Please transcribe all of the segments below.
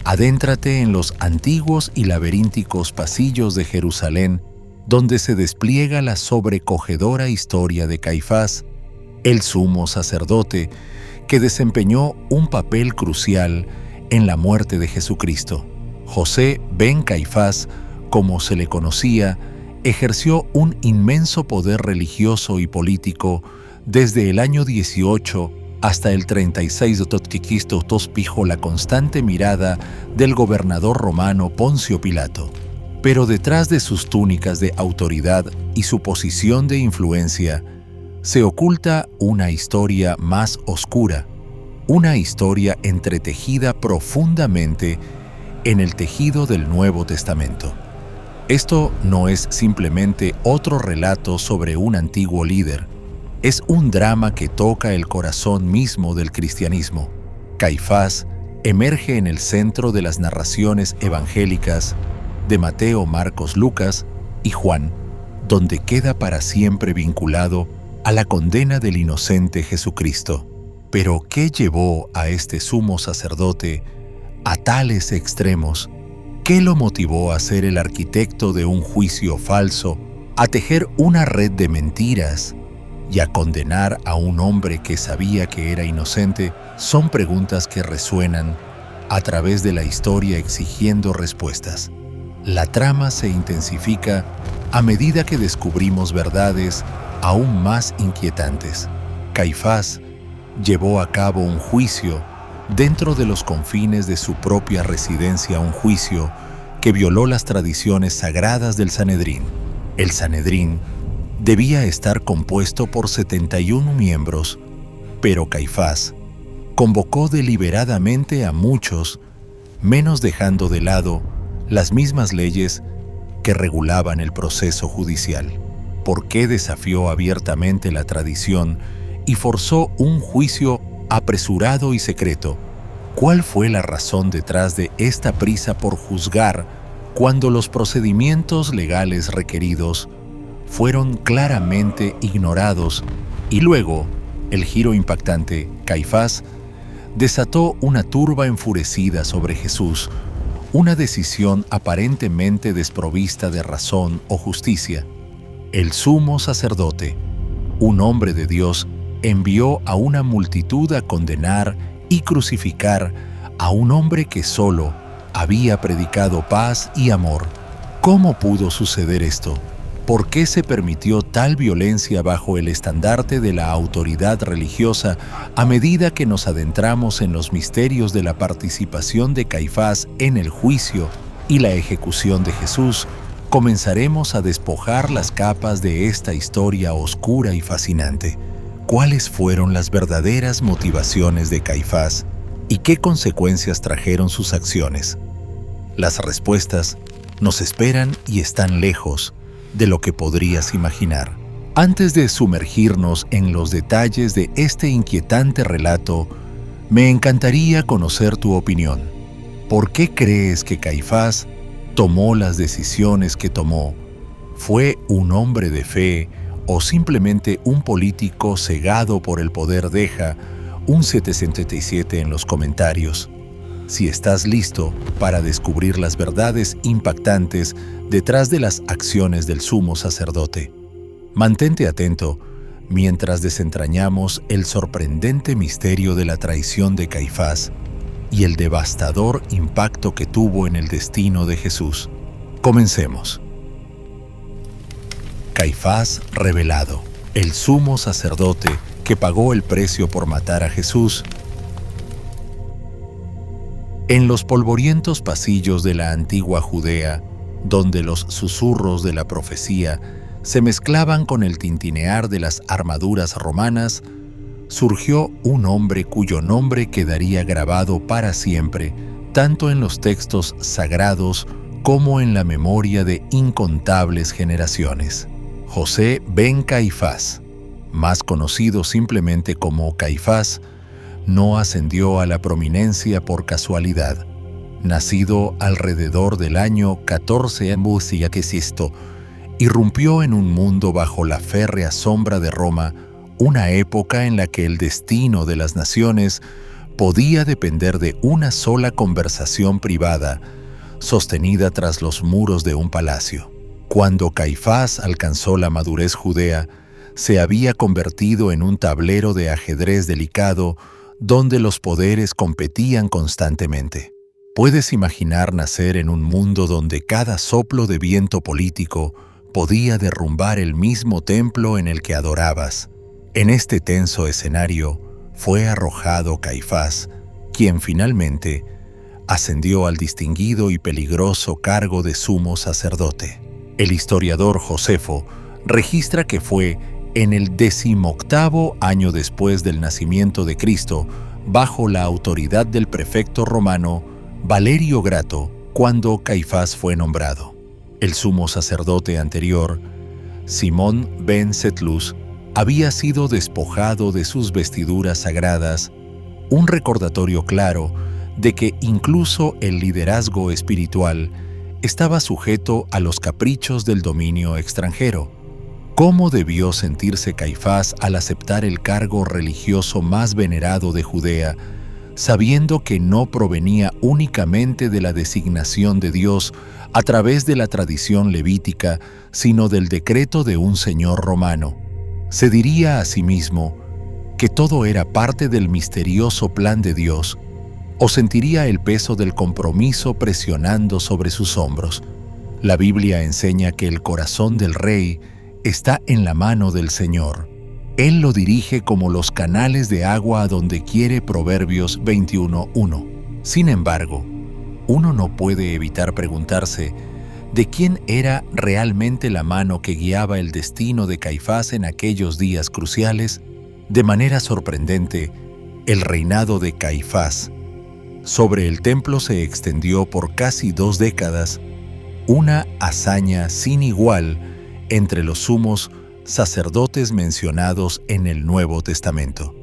Adéntrate en los antiguos y laberínticos pasillos de Jerusalén, donde se despliega la sobrecogedora historia de Caifás, el sumo sacerdote, que desempeñó un papel crucial en la muerte de Jesucristo. José ben Caifás, como se le conocía, ejerció un inmenso poder religioso y político desde el año 18 hasta el 36 bajo la constante mirada del gobernador romano Poncio Pilato. Pero detrás de sus túnicas de autoridad y su posición de influencia, se oculta una historia más oscura, una historia entretejida profundamente en el tejido del Nuevo Testamento. Esto no es simplemente otro relato sobre un antiguo líder, es un drama que toca el corazón mismo del cristianismo. Caifás emerge en el centro de las narraciones evangélicas de Mateo, Marcos, Lucas y Juan, donde queda para siempre vinculado a la condena del inocente Jesucristo. Pero, ¿qué llevó a este sumo sacerdote a tales extremos? ¿Qué lo motivó a ser el arquitecto de un juicio falso, a tejer una red de mentiras y a condenar a un hombre que sabía que era inocente? Son preguntas que resuenan a través de la historia exigiendo respuestas. La trama se intensifica a medida que descubrimos verdades aún más inquietantes. Caifás llevó a cabo un juicio dentro de los confines de su propia residencia, un juicio que violó las tradiciones sagradas del Sanedrín. El Sanedrín debía estar compuesto por 71 miembros, pero Caifás convocó deliberadamente a muchos, menos dejando de lado las mismas leyes que regulaban el proceso judicial. ¿Por qué desafió abiertamente la tradición y forzó un juicio apresurado y secreto? ¿Cuál fue la razón detrás de esta prisa por juzgar cuando los procedimientos legales requeridos fueron claramente ignorados? Y luego, el giro impactante, Caifás desató una turba enfurecida sobre Jesús, una decisión aparentemente desprovista de razón o justicia. El sumo sacerdote, un hombre de Dios, envió a una multitud a condenar y crucificar a un hombre que solo había predicado paz y amor. ¿Cómo pudo suceder esto? ¿Por qué se permitió tal violencia bajo el estandarte de la autoridad religiosa? A medida que nos adentramos en los misterios de la participación de Caifás en el juicio y la ejecución de Jesús, comenzaremos a despojar las capas de esta historia oscura y fascinante. ¿Cuáles fueron las verdaderas motivaciones de Caifás y qué consecuencias trajeron sus acciones? Las respuestas nos esperan y están lejos de lo que podrías imaginar. Antes de sumergirnos en los detalles de este inquietante relato, me encantaría conocer tu opinión. ¿Por qué crees que Caifás tomó las decisiones que tomó? ¿Fue un hombre de fe o simplemente un político cegado por el poder? Deja un 777 en los comentarios. Si estás listo para descubrir las verdades impactantes detrás de las acciones del sumo sacerdote, mantente atento mientras desentrañamos el sorprendente misterio de la traición de Caifás y el devastador impacto que tuvo en el destino de Jesús. Comencemos. Caifás revelado, el sumo sacerdote que pagó el precio por matar a Jesús. En los polvorientos pasillos de la antigua Judea, donde los susurros de la profecía se mezclaban con el tintinear de las armaduras romanas, surgió un hombre cuyo nombre quedaría grabado para siempre, tanto en los textos sagrados como en la memoria de incontables generaciones. José ben Caifás, más conocido simplemente como Caifás, no ascendió a la prominencia por casualidad. Nacido alrededor del año 14 a.C., irrumpió en un mundo bajo la férrea sombra de Roma, una época en la que el destino de las naciones podía depender de una sola conversación privada sostenida tras los muros de un palacio. Cuando Caifás alcanzó la madurez judea, se había convertido en un tablero de ajedrez delicado donde los poderes competían constantemente. Puedes imaginar nacer en un mundo donde cada soplo de viento político podía derrumbar el mismo templo en el que adorabas. En este tenso escenario fue arrojado Caifás, quien finalmente ascendió al distinguido y peligroso cargo de sumo sacerdote. El historiador Josefo registra que fue en el 18º año después del nacimiento de Cristo, bajo la autoridad del prefecto romano Valerio Grato, cuando Caifás fue nombrado. El sumo sacerdote anterior, Simón ben Setlus, había sido despojado de sus vestiduras sagradas, un recordatorio claro de que incluso el liderazgo espiritual estaba sujeto a los caprichos del dominio extranjero. ¿Cómo debió sentirse Caifás al aceptar el cargo religioso más venerado de Judea, sabiendo que no provenía únicamente de la designación de Dios a través de la tradición levítica, sino del decreto de un señor romano? Se diría a sí mismo que todo era parte del misterioso plan de Dios, o sentiría el peso del compromiso presionando sobre sus hombros. La Biblia enseña que el corazón del rey está en la mano del Señor. Él lo dirige como los canales de agua a donde quiere. Proverbios 21:1. Sin embargo, uno no puede evitar preguntarse de quién era realmente la mano que guiaba el destino de Caifás en aquellos días cruciales. De manera sorprendente, el reinado de Caifás sobre el templo se extendió por casi 2 décadas, una hazaña sin igual entre los sumos sacerdotes mencionados en el Nuevo Testamento.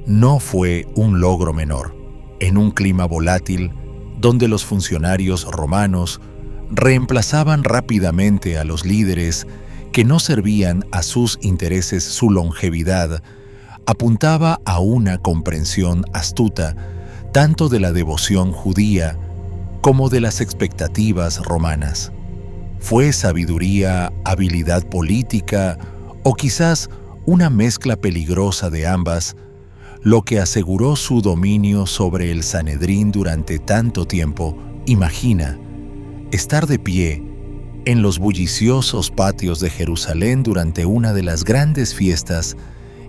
No fue un logro menor. En un clima volátil, donde los funcionarios romanos reemplazaban rápidamente a los líderes que no servían a sus intereses, su longevidad apuntaba a una comprensión astuta tanto de la devoción judía como de las expectativas romanas. ¿Fue sabiduría, habilidad política o quizás una mezcla peligrosa de ambas lo que aseguró su dominio sobre el Sanedrín durante tanto tiempo? Imagina estar de pie en los bulliciosos patios de Jerusalén durante una de las grandes fiestas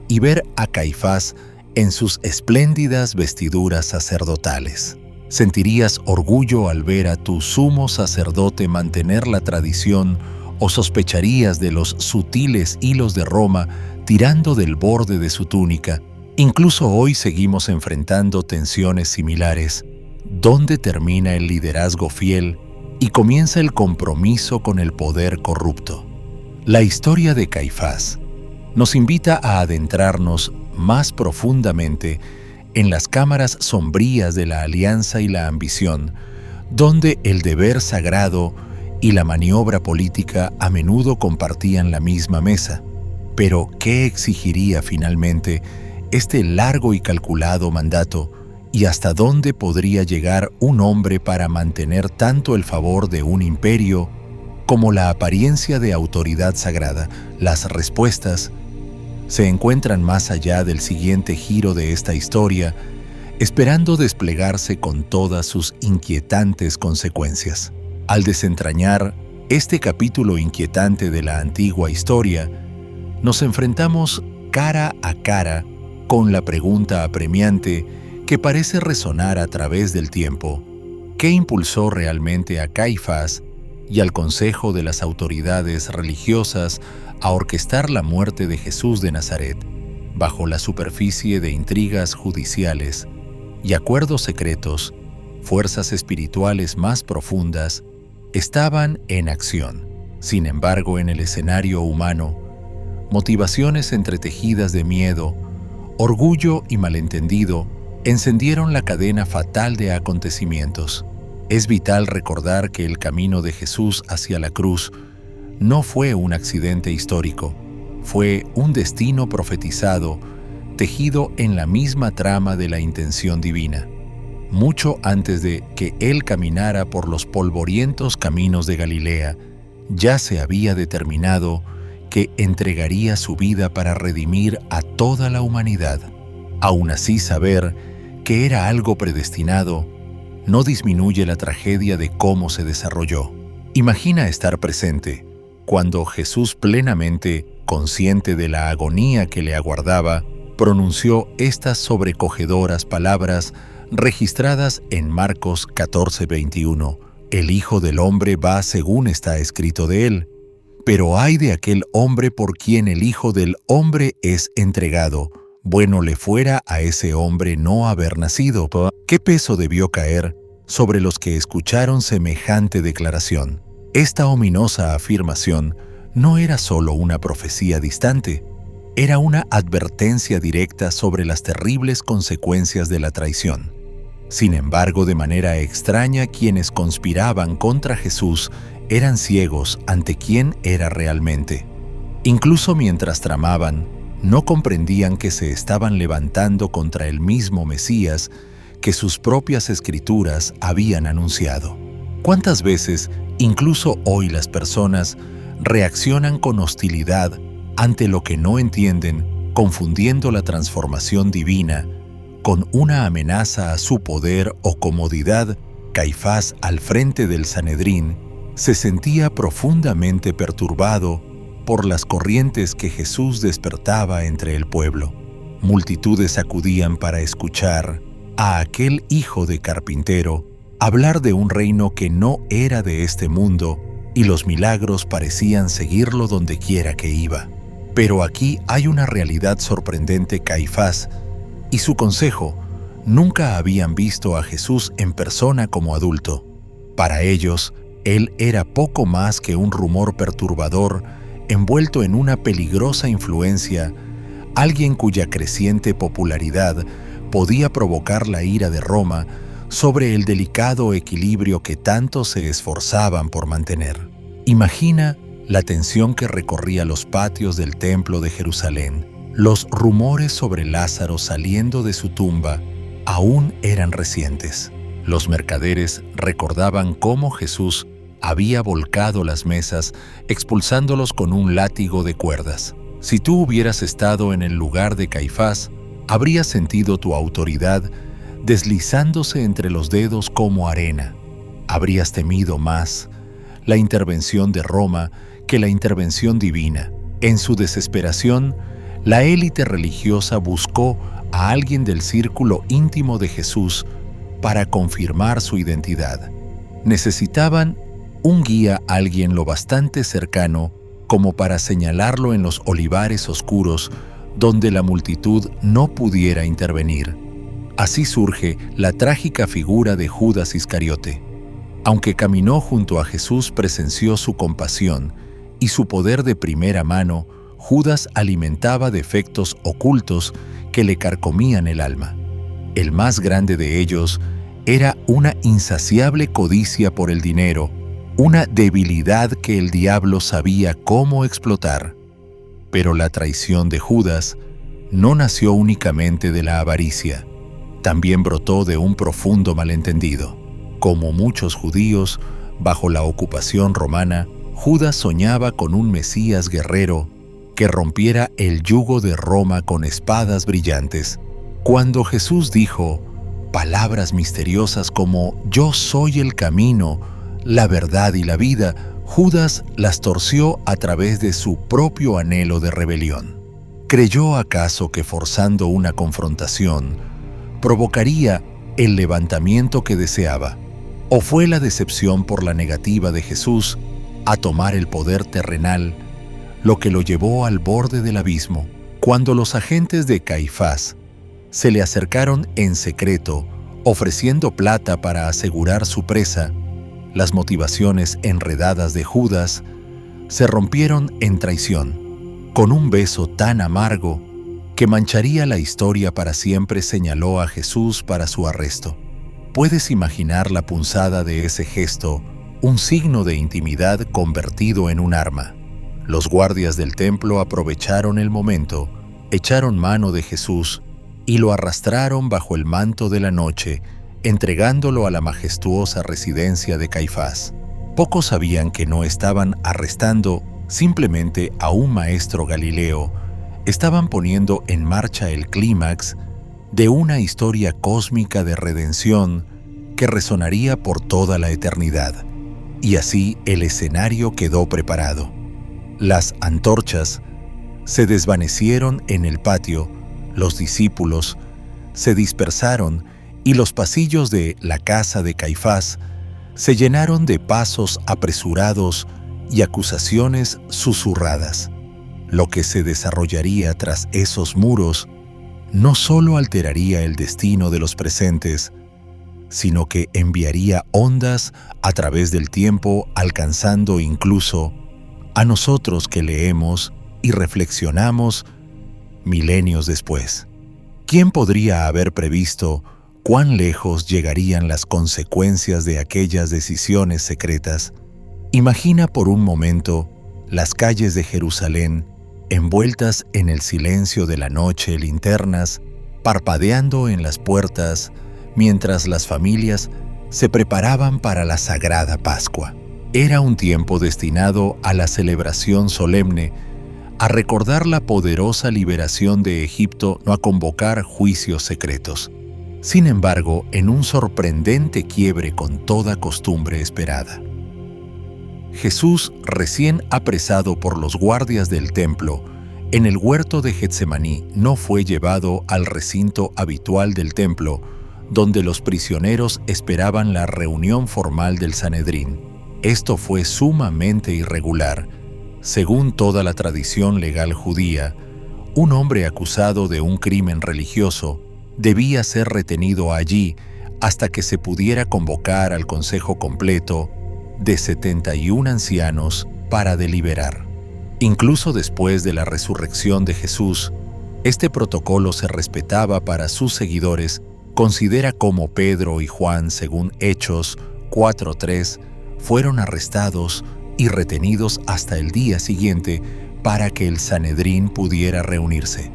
y ver a Caifás en sus espléndidas vestiduras sacerdotales. ¿Sentirías orgullo al ver a tu sumo sacerdote mantener la tradición o sospecharías de los sutiles hilos de Roma tirando del borde de su túnica? Incluso hoy seguimos enfrentando tensiones similares. ¿Dónde termina el liderazgo fiel y comienza el compromiso con el poder corrupto? La historia de Caifás nos invita a adentrarnos más profundamente en las cámaras sombrías de la alianza y la ambición, donde el deber sagrado y la maniobra política a menudo compartían la misma mesa. Pero, ¿qué exigiría finalmente este largo y calculado mandato, y hasta dónde podría llegar un hombre para mantener tanto el favor de un imperio como la apariencia de autoridad sagrada? Las respuestas se encuentran más allá del siguiente giro de esta historia, esperando desplegarse con todas sus inquietantes consecuencias. Al desentrañar este capítulo inquietante de la antigua historia, nos enfrentamos cara a cara con la pregunta apremiante que parece resonar a través del tiempo: ¿qué impulsó realmente a Caifás y al consejo de las autoridades religiosas a orquestar la muerte de Jesús de Nazaret? Bajo la superficie de intrigas judiciales y acuerdos secretos, fuerzas espirituales más profundas estaban en acción. Sin embargo, en el escenario humano, motivaciones entretejidas de miedo, orgullo y malentendido encendieron la cadena fatal de acontecimientos. Es vital recordar que el camino de Jesús hacia la cruz no fue un accidente histórico, fue un destino profetizado tejido en la misma trama de la intención divina. Mucho antes de que él caminara por los polvorientos caminos de Galilea, ya se había determinado que entregaría su vida para redimir a toda la humanidad. Aún así, saber que era algo predestinado no disminuye la tragedia de cómo se desarrolló. Imagina estar presente cuando Jesús, plenamente consciente de la agonía que le aguardaba, pronunció estas sobrecogedoras palabras registradas en Marcos 14:21. El Hijo del Hombre va según está escrito de él, pero ay de aquel hombre por quien el Hijo del Hombre es entregado. Bueno le fuera a ese hombre no haber nacido. ¿Qué peso debió caer sobre los que escucharon semejante declaración? Esta ominosa afirmación no era solo una profecía distante, era una advertencia directa sobre las terribles consecuencias de la traición. Sin embargo, de manera extraña, quienes conspiraban contra Jesús eran ciegos ante quién era realmente. Incluso mientras tramaban, no comprendían que se estaban levantando contra el mismo Mesías que sus propias escrituras habían anunciado. ¿Cuántas veces, incluso hoy, las personas reaccionan con hostilidad ante lo que no entienden, confundiendo la transformación divina con una amenaza a su poder o comodidad? Caifás, al frente del Sanedrín, se sentía profundamente perturbado por las corrientes que Jesús despertaba entre el pueblo. Multitudes acudían para escuchar a aquel hijo de carpintero hablar de un reino que no era de este mundo, y los milagros parecían seguirlo donde quiera que iba. Pero aquí hay una realidad sorprendente. Caifás y su consejo nunca habían visto a Jesús en persona como adulto. Para ellos, él era poco más que un rumor perturbador envuelto en una peligrosa influencia, alguien cuya creciente popularidad podía provocar la ira de Roma sobre el delicado equilibrio que tanto se esforzaban por mantener. Imagina la tensión que recorría los patios del templo de Jerusalén. Los rumores sobre Lázaro saliendo de su tumba aún eran recientes. Los mercaderes recordaban cómo Jesús había volcado las mesas, expulsándolos con un látigo de cuerdas. Si tú hubieras estado en el lugar de Caifás, habrías sentido tu autoridad deslizándose entre los dedos como arena. Habrías temido más la intervención de Roma que la intervención divina. En su desesperación, la élite religiosa buscó a alguien del círculo íntimo de Jesús para confirmar su identidad. Necesitaban un guía, alguien lo bastante cercano como para señalarlo en los olivares oscuros donde la multitud no pudiera intervenir. Así surge la trágica figura de Judas Iscariote. Aunque caminó junto a Jesús, presenció su compasión y su poder de primera mano. Judas alimentaba defectos ocultos que le carcomían el alma. El más grande de ellos era una insaciable codicia por el dinero, una debilidad que el diablo sabía cómo explotar. Pero la traición de Judas no nació únicamente de la avaricia, también brotó de un profundo malentendido. Como muchos judíos, bajo la ocupación romana, Judas soñaba con un Mesías guerrero que rompiera el yugo de Roma con espadas brillantes. Cuando Jesús dijo palabras misteriosas como «Yo soy el camino, la verdad y la vida», Judas las torció a través de su propio anhelo de rebelión. ¿Creyó acaso que forzando una confrontación provocaría el levantamiento que deseaba? ¿O fue la decepción por la negativa de Jesús a tomar el poder terrenal lo que lo llevó al borde del abismo? Cuando los agentes de Caifás se le acercaron en secreto, ofreciendo plata para asegurar su presa, las motivaciones enredadas de Judas se rompieron en traición. Con un beso tan amargo que mancharía la historia para siempre, señaló a Jesús para su arresto. ¿Puedes imaginar la punzada de ese gesto, un signo de intimidad convertido en un arma? Los guardias del templo aprovecharon el momento echaron mano de Jesús y lo arrastraron bajo el manto de la noche, entregándolo a la majestuosa residencia de Caifás. Pocos sabían que no estaban arrestando simplemente a un maestro galileo, estaban poniendo en marcha el clímax de una historia cósmica de redención que resonaría por toda la eternidad. Y así el escenario quedó preparado. Las antorchas se desvanecieron en el patio, los discípulos se dispersaron y los pasillos de la casa de Caifás se llenaron de pasos apresurados y acusaciones susurradas. Lo que se desarrollaría tras esos muros no solo alteraría el destino de los presentes, sino que enviaría ondas a través del tiempo, alcanzando incluso a nosotros que leemos y reflexionamos milenios después. ¿Quién podría haber previsto cuán lejos llegarían las consecuencias de aquellas decisiones secretas? Imagina por un momento las calles de Jerusalén envueltas en el silencio de la noche, linternas parpadeando en las puertas, mientras las familias se preparaban para la sagrada Pascua. Era un tiempo destinado a la celebración solemne, a recordar la poderosa liberación de Egipto, no a convocar juicios secretos. Sin embargo, en un sorprendente quiebre con toda costumbre esperada. Jesús, recién apresado por los guardias del templo, en el huerto de Getsemaní, no fue llevado al recinto habitual del templo, donde los prisioneros esperaban la reunión formal del Sanedrín. Esto fue sumamente irregular. Según toda la tradición legal judía, un hombre acusado de un crimen religioso debía ser retenido allí hasta que se pudiera convocar al consejo completo de 71 ancianos para deliberar. Incluso después de la resurrección de Jesús, este protocolo se respetaba para sus seguidores. Considera cómo Pedro y Juan, según Hechos 4:3, fueron arrestados y retenidos hasta el día siguiente para que el Sanedrín pudiera reunirse.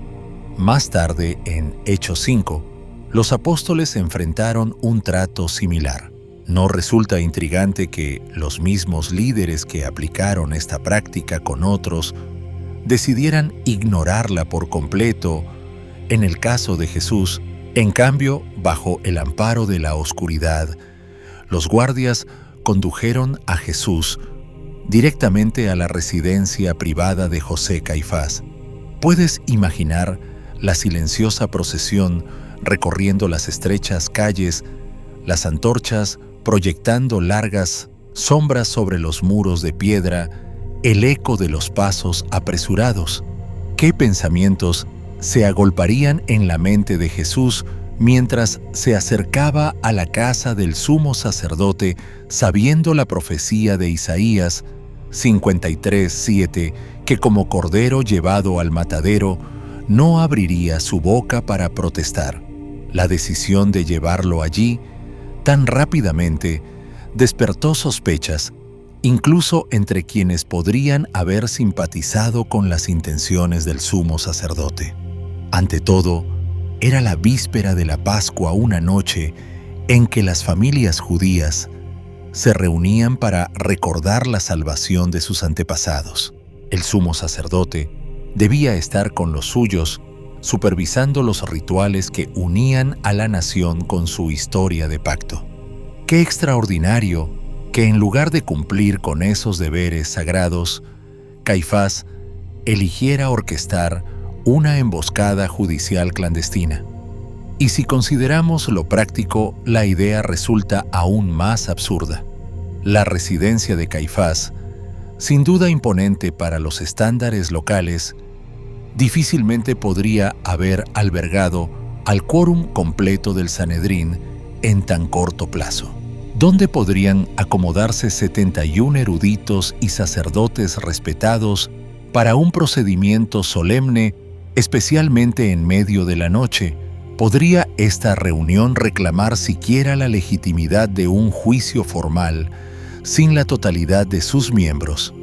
Más tarde, en Hechos 5, los apóstoles enfrentaron un trato similar. ¿No resulta intrigante que los mismos líderes que aplicaron esta práctica con otros decidieran ignorarla por completo en el caso de Jesús? En cambio, bajo el amparo de la oscuridad, los guardias condujeron a Jesús directamente a la residencia privada de José Caifás. ¿Puedes imaginar la silenciosa procesión recorriendo las estrechas calles, las antorchas proyectando largas sombras sobre los muros de piedra, el eco de los pasos apresurados? ¿Qué pensamientos se agolparían en la mente de Jesús mientras se acercaba a la casa del sumo sacerdote, sabiendo la profecía de Isaías 53:7, que como cordero llevado al matadero, no abriría su boca para protestar? La decisión de llevarlo allí tan rápidamente despertó sospechas, incluso entre quienes podrían haber simpatizado con las intenciones del sumo sacerdote. Ante todo, era la víspera de la Pascua, una noche en que las familias judías se reunían para recordar la salvación de sus antepasados. El sumo sacerdote debía estar con los suyos, supervisando los rituales que unían a la nación con su historia de pacto. Qué extraordinario que en lugar de cumplir con esos deberes sagrados, Caifás eligiera orquestar una emboscada judicial clandestina. Y si consideramos lo práctico, la idea resulta aún más absurda. La residencia de Caifás, sin duda imponente para los estándares locales, difícilmente podría haber albergado al quórum completo del Sanedrín en tan corto plazo. ¿Dónde podrían acomodarse 71 eruditos y sacerdotes respetados para un procedimiento solemne, especialmente en medio de la noche? ¿Podría esta reunión reclamar siquiera la legitimidad de un juicio formal sin la totalidad de sus miembros?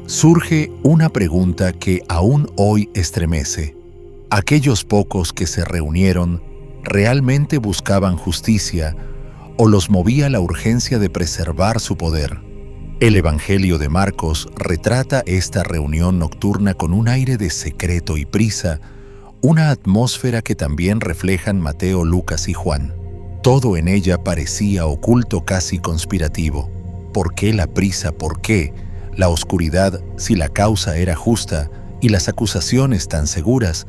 Surge una pregunta que aún hoy estremece. Aquellos pocos que se reunieron realmente buscaban justicia o los movía la urgencia de preservar su poder. El Evangelio de Marcos retrata esta reunión nocturna con un aire de secreto y prisa, una atmósfera que también reflejan Mateo, Lucas y Juan. Todo en ella parecía oculto, casi conspirativo. ¿Por qué la prisa? ¿Por qué la oscuridad si la causa era justa y las acusaciones tan seguras?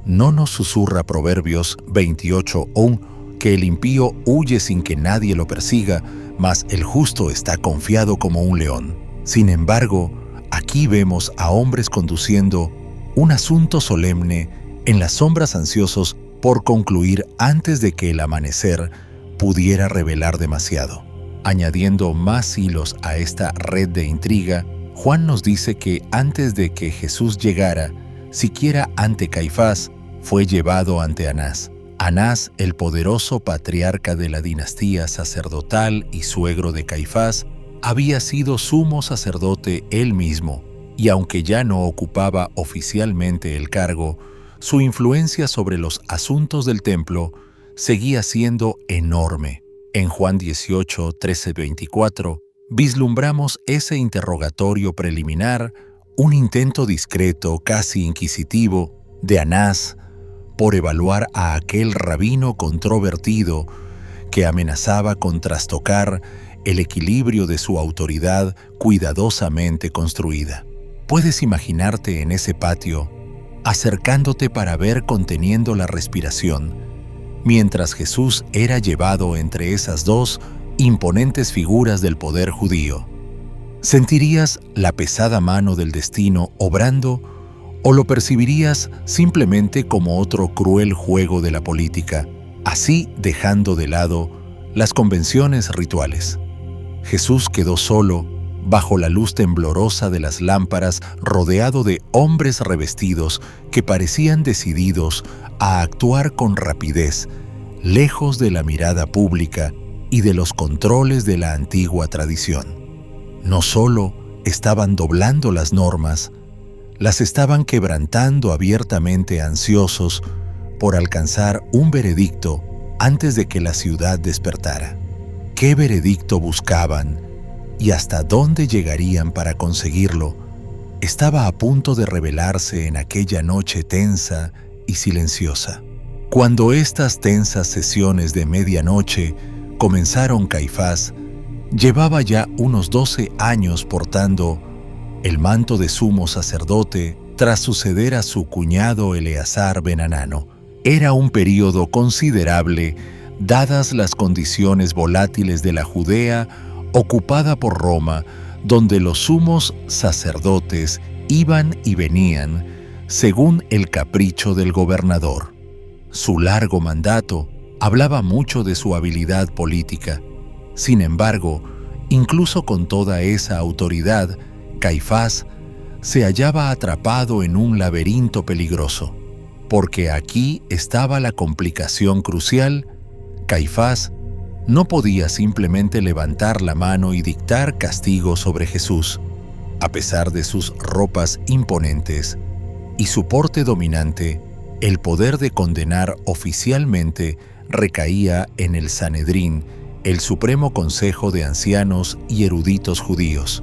¿No nos susurra Proverbios 28:1 que el impío huye sin que nadie lo persiga, mas el justo está confiado como un león? Sin embargo, aquí vemos a hombres conduciendo un asunto solemne en las sombras, ansiosos por concluir antes de que el amanecer pudiera revelar demasiado. Añadiendo más hilos a esta red de intriga, Juan nos dice que antes de que Jesús llegara, siquiera ante Caifás, fue llevado ante Anás. Anás, el poderoso patriarca de la dinastía sacerdotal y suegro de Caifás, había sido sumo sacerdote él mismo, y aunque ya no ocupaba oficialmente el cargo, su influencia sobre los asuntos del templo seguía siendo enorme. En Juan 18, 13, 24, vislumbramos ese interrogatorio preliminar, un intento discreto, casi inquisitivo, de Anás por evaluar a aquel rabino controvertido que amenazaba con trastocar el equilibrio de su autoridad cuidadosamente construida. Puedes imaginarte en ese patio, acercándote para ver conteniendo la respiración, mientras Jesús era llevado entre esas dos imponentes figuras del poder judío. ¿Sentirías la pesada mano del destino obrando o lo percibirías simplemente como otro cruel juego de la política, así dejando de lado las convenciones rituales? Jesús quedó solo, bajo la luz temblorosa de las lámparas, rodeado de hombres revestidos que parecían decididos a actuar con rapidez, lejos de la mirada pública y de los controles de la antigua tradición. No solo estaban doblando las normas, las estaban quebrantando abiertamente, ansiosos por alcanzar un veredicto antes de que la ciudad despertara. ¿Qué veredicto buscaban y hasta dónde llegarían para conseguirlo? Estaba a punto de revelarse en aquella noche tensa y silenciosa. Cuando estas tensas sesiones de medianoche comenzaron, Caifás llevaba ya unos 12 años portando el manto de sumo sacerdote tras suceder a su cuñado Eleazar ben Hanano. Era un período considerable dadas las condiciones volátiles de la Judea ocupada por Roma, donde los sumos sacerdotes iban y venían según el capricho del gobernador. Su largo mandato hablaba mucho de su habilidad política. Sin embargo, incluso con toda esa autoridad, Caifás se hallaba atrapado en un laberinto peligroso, porque aquí estaba la complicación crucial. Caifás no podía simplemente levantar la mano y dictar castigo sobre Jesús. A pesar de sus ropas imponentes y su porte dominante, el poder de condenar oficialmente recaía en el Sanedrín, el supremo consejo de ancianos y eruditos judíos.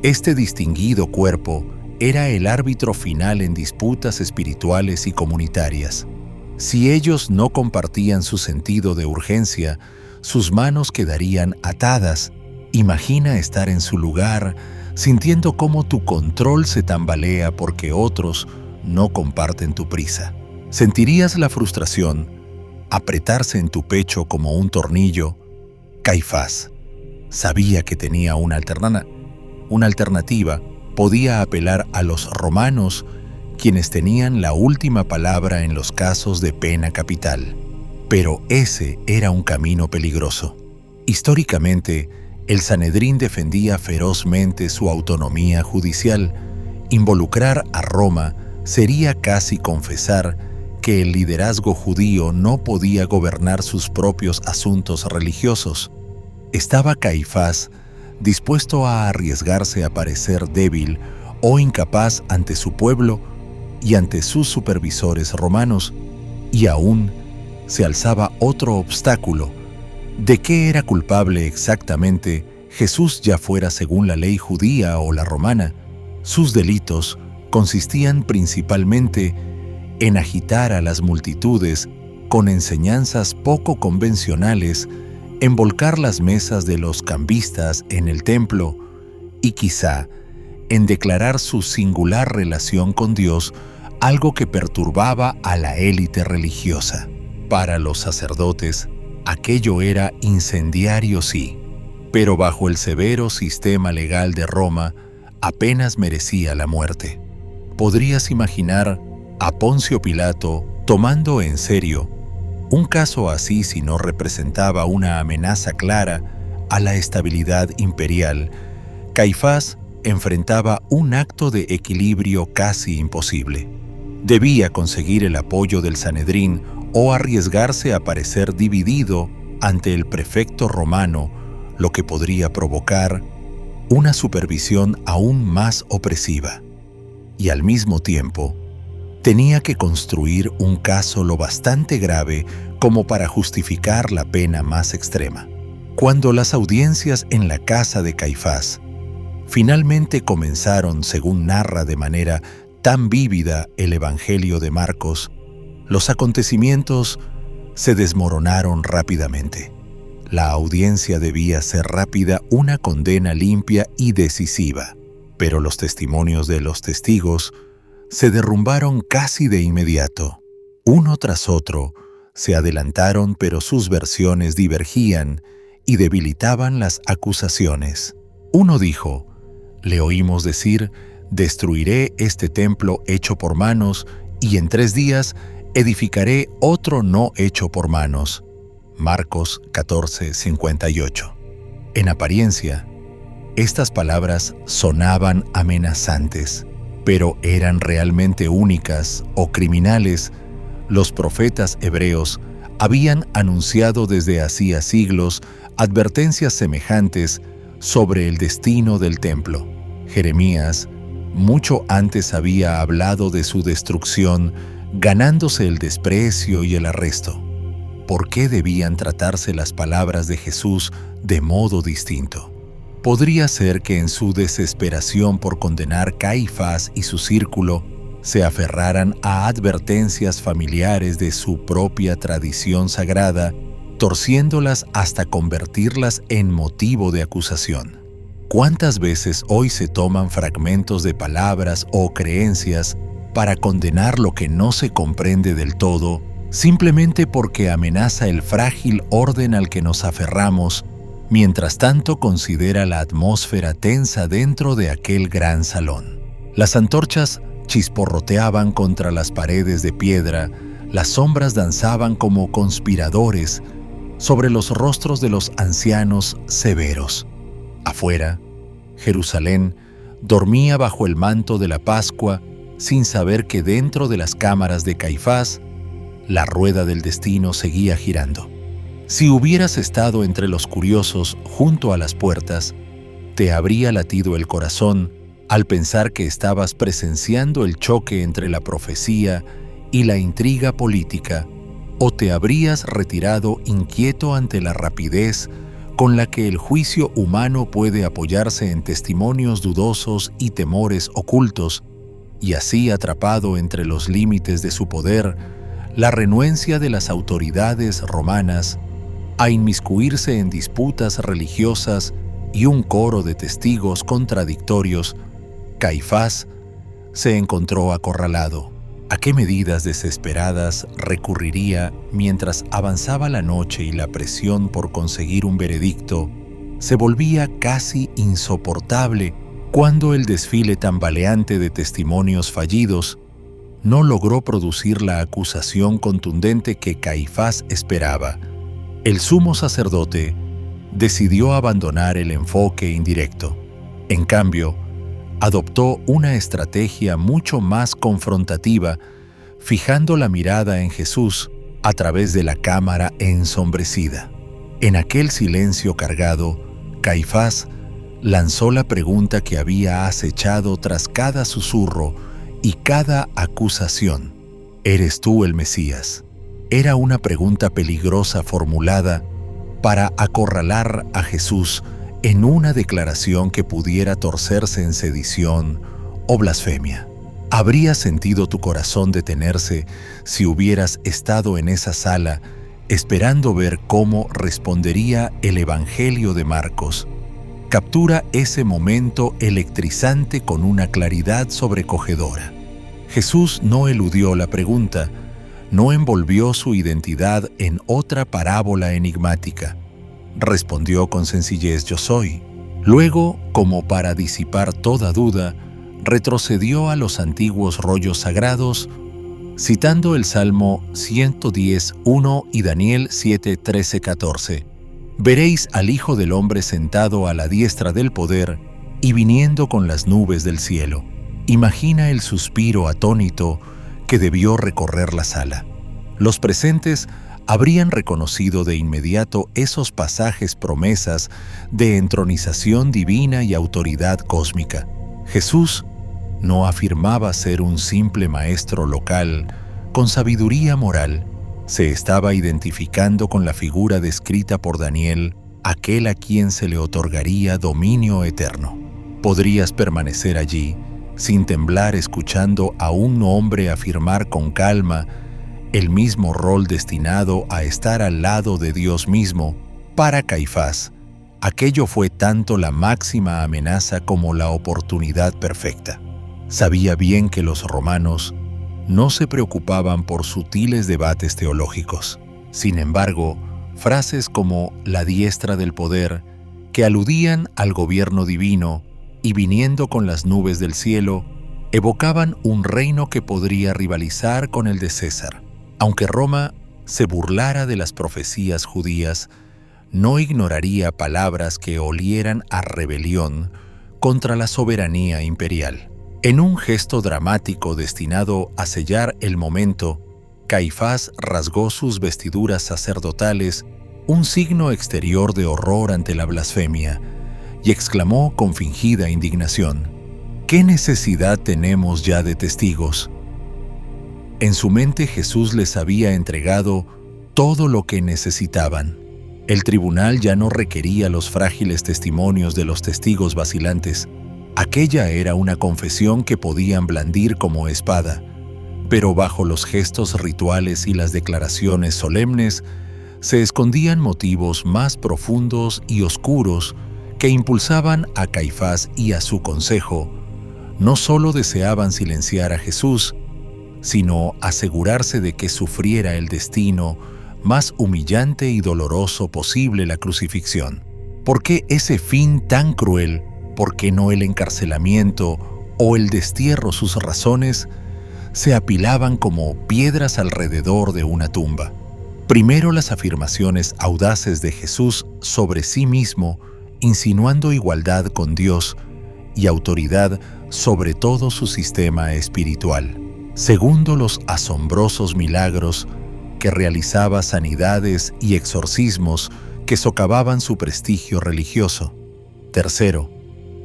Este distinguido cuerpo era el árbitro final en disputas espirituales y comunitarias. Si ellos no compartían su sentido de urgencia, sus manos quedarían atadas. Imagina estar en su lugar, sintiendo cómo tu control se tambalea porque otros no comparten tu prisa. Sentirías la frustración apretarse en tu pecho como un tornillo. Caifás sabía que tenía una alternativa. Podía apelar a los romanos, quienes tenían la última palabra en los casos de pena capital. Pero ese era un camino peligroso. Históricamente, el Sanedrín defendía ferozmente su autonomía judicial. Involucrar a Roma sería casi confesar que el liderazgo judío no podía gobernar sus propios asuntos religiosos. ¿Estaba Caifás dispuesto a arriesgarse a parecer débil o incapaz ante su pueblo y ante sus supervisores romanos, y aún se alzaba otro obstáculo. ¿De qué era culpable exactamente Jesús, ya fuera según la ley judía o la romana? Sus delitos consistían principalmente en agitar a las multitudes con enseñanzas poco convencionales, en volcar las mesas de los cambistas en el templo y quizá en declarar su singular relación con Dios, algo que perturbaba a la élite religiosa. Para los sacerdotes, aquello era incendiario, sí, pero bajo el severo sistema legal de Roma, apenas merecía la muerte. ¿Podrías imaginar a Poncio Pilato tomando en serio un caso así si no representaba una amenaza clara a la estabilidad imperial? Caifás enfrentaba un acto de equilibrio casi imposible. Debía conseguir el apoyo del Sanedrín o arriesgarse a parecer dividido ante el prefecto romano, lo que podría provocar una supervisión aún más opresiva. Y al mismo tiempo, tenía que construir un caso lo bastante grave como para justificar la pena más extrema. Cuando las audiencias en la casa de Caifás finalmente comenzaron, según narra de manera tan vívida el Evangelio de Marcos, los acontecimientos se desmoronaron rápidamente. La audiencia debía ser rápida, una condena limpia y decisiva, pero los testimonios de los testigos se derrumbaron casi de inmediato. Uno tras otro se adelantaron, pero sus versiones divergían y debilitaban las acusaciones. Uno dijo: «Le oímos decir, destruiré este templo hecho por manos, y en 3 días edificaré otro no hecho por manos». Marcos 14:58. En apariencia, estas palabras sonaban amenazantes, pero eran realmente únicas o criminales. Los profetas hebreos habían anunciado desde hacía siglos advertencias semejantes sobre el destino del templo. Jeremías, mucho antes, había hablado de su destrucción, ganándose el desprecio y el arresto. ¿Por qué debían tratarse las palabras de Jesús de modo distinto? Podría ser que en su desesperación por condenar Caifás y su círculo, se aferraran a advertencias familiares de su propia tradición sagrada, torciéndolas hasta convertirlas en motivo de acusación. ¿Cuántas veces hoy se toman fragmentos de palabras o creencias para condenar lo que no se comprende del todo, simplemente porque amenaza el frágil orden al que nos aferramos? Mientras tanto, considera la atmósfera tensa dentro de aquel gran salón. Las antorchas chisporroteaban contra las paredes de piedra, las sombras danzaban como conspiradores sobre los rostros de los ancianos severos. Afuera, Jerusalén dormía bajo el manto de la Pascua, sin saber que dentro de las cámaras de Caifás, la rueda del destino seguía girando. Si hubieras estado entre los curiosos junto a las puertas, te habría latido el corazón al pensar que estabas presenciando el choque entre la profecía y la intriga política, o te habrías retirado inquieto ante la rapidez con la que el juicio humano puede apoyarse en testimonios dudosos y temores ocultos, y así, atrapado entre los límites de su poder, la renuencia de las autoridades romanas a inmiscuirse en disputas religiosas y un coro de testigos contradictorios, Caifás se encontró acorralado. ¿A qué medidas desesperadas recurriría mientras avanzaba la noche y la presión por conseguir un veredicto se volvía casi insoportable cuando el desfile tambaleante de testimonios fallidos no logró producir la acusación contundente que Caifás esperaba? El sumo sacerdote decidió abandonar el enfoque indirecto. En cambio, adoptó una estrategia mucho más confrontativa, fijando la mirada en Jesús a través de la cámara ensombrecida. En aquel silencio cargado, Caifás lanzó la pregunta que había acechado tras cada susurro y cada acusación, ¿eres tú el Mesías?, era una pregunta peligrosa formulada para acorralar a Jesús en una declaración que pudiera torcerse en sedición o blasfemia. ¿Habría sentido tu corazón detenerse si hubieras estado en esa sala esperando ver cómo respondería el Evangelio de Marcos? Captura ese momento electrizante con una claridad sobrecogedora. Jesús no eludió la pregunta, no envolvió su identidad en otra parábola enigmática. Respondió con sencillez: yo soy. Luego, como para disipar toda duda, retrocedió a los antiguos rollos sagrados, citando el Salmo 110:1 y Daniel 7:13-14. Veréis al Hijo del Hombre sentado a la diestra del poder y viniendo con las nubes del cielo. Imagina el suspiro atónito que debió recorrer la sala. Los presentes habrían reconocido de inmediato esos pasajes promesas de entronización divina y autoridad cósmica. Jesús no afirmaba ser un simple maestro local con sabiduría moral. Se estaba identificando con la figura descrita por Daniel, aquel a quien se le otorgaría dominio eterno. Podrías permanecer allí, sin temblar, escuchando a un hombre afirmar con calma el mismo rol destinado a estar al lado de Dios mismo. Para Caifás, aquello fue tanto la máxima amenaza como la oportunidad perfecta. Sabía bien que los romanos no se preocupaban por sutiles debates teológicos. Sin embargo, frases como la diestra del poder, que aludían al gobierno divino y viniendo con las nubes del cielo, evocaban un reino que podría rivalizar con el de César. Aunque Roma se burlara de las profecías judías, no ignoraría palabras que olieran a rebelión contra la soberanía imperial. En un gesto dramático destinado a sellar el momento, Caifás rasgó sus vestiduras sacerdotales, un signo exterior de horror ante la blasfemia, y exclamó con fingida indignación: ¿qué necesidad tenemos ya de testigos? En su mente Jesús les había entregado todo lo que necesitaban. El tribunal ya no requería los frágiles testimonios de los testigos vacilantes. Aquella era una confesión que podían blandir como espada, pero bajo los gestos rituales y las declaraciones solemnes se escondían motivos más profundos y oscuros que impulsaban a Caifás y a su consejo. No solo deseaban silenciar a Jesús, sino asegurarse de que sufriera el destino más humillante y doloroso posible, la crucifixión. ¿Por qué ese fin tan cruel? ¿Por qué no el encarcelamiento o el destierro? Sus razones se apilaban como piedras alrededor de una tumba. Primero, las afirmaciones audaces de Jesús sobre sí mismo, insinuando igualdad con Dios y autoridad sobre todo su sistema espiritual. Segundo, los asombrosos milagros que realizaba, sanidades y exorcismos que socavaban su prestigio religioso. Tercero,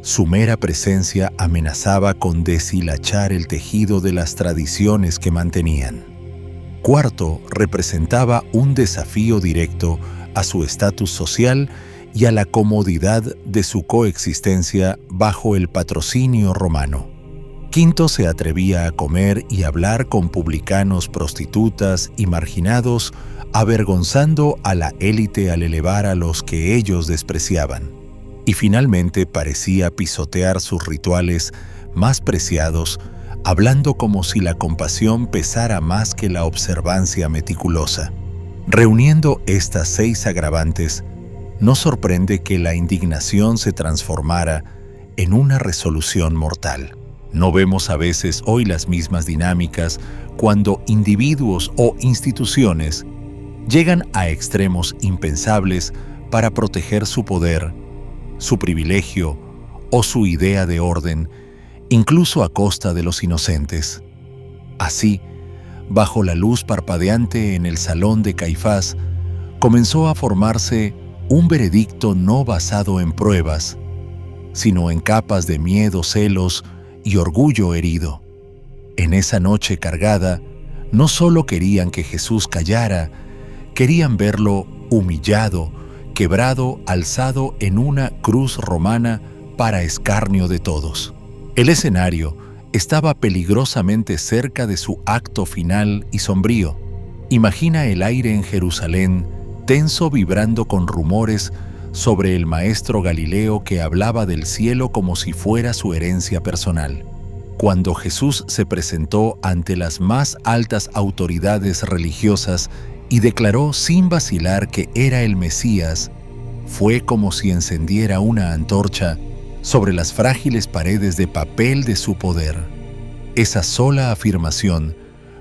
su mera presencia amenazaba con deshilachar el tejido de las tradiciones que mantenían. Cuarto, representaba un desafío directo a su estatus social y a la comodidad de su coexistencia bajo el patrocinio romano. Quinto, se atrevía a comer y hablar con publicanos, prostitutas y marginados, avergonzando a la élite al elevar a los que ellos despreciaban. Y finalmente parecía pisotear sus rituales más preciados, hablando como si la compasión pesara más que la observancia meticulosa. Reuniendo estas 6 agravantes, no sorprende que la indignación se transformara en una resolución mortal. ¿No vemos a veces hoy las mismas dinámicas cuando individuos o instituciones llegan a extremos impensables para proteger su poder, su privilegio o su idea de orden, incluso a costa de los inocentes? Así, bajo la luz parpadeante en el salón de Caifás, comenzó a formarse un veredicto no basado en pruebas, sino en capas de miedo, celos y orgullo herido. En esa noche cargada, no solo querían que Jesús callara, querían verlo humillado, quebrado, alzado en una cruz romana para escarnio de todos. El escenario estaba peligrosamente cerca de su acto final y sombrío. Imagina el aire en Jerusalén, tenso, vibrando con rumores sobre el maestro Galileo que hablaba del cielo como si fuera su herencia personal. Cuando Jesús se presentó ante las más altas autoridades religiosas y declaró sin vacilar que era el Mesías, fue como si encendiera una antorcha sobre las frágiles paredes de papel de su poder. Esa sola afirmación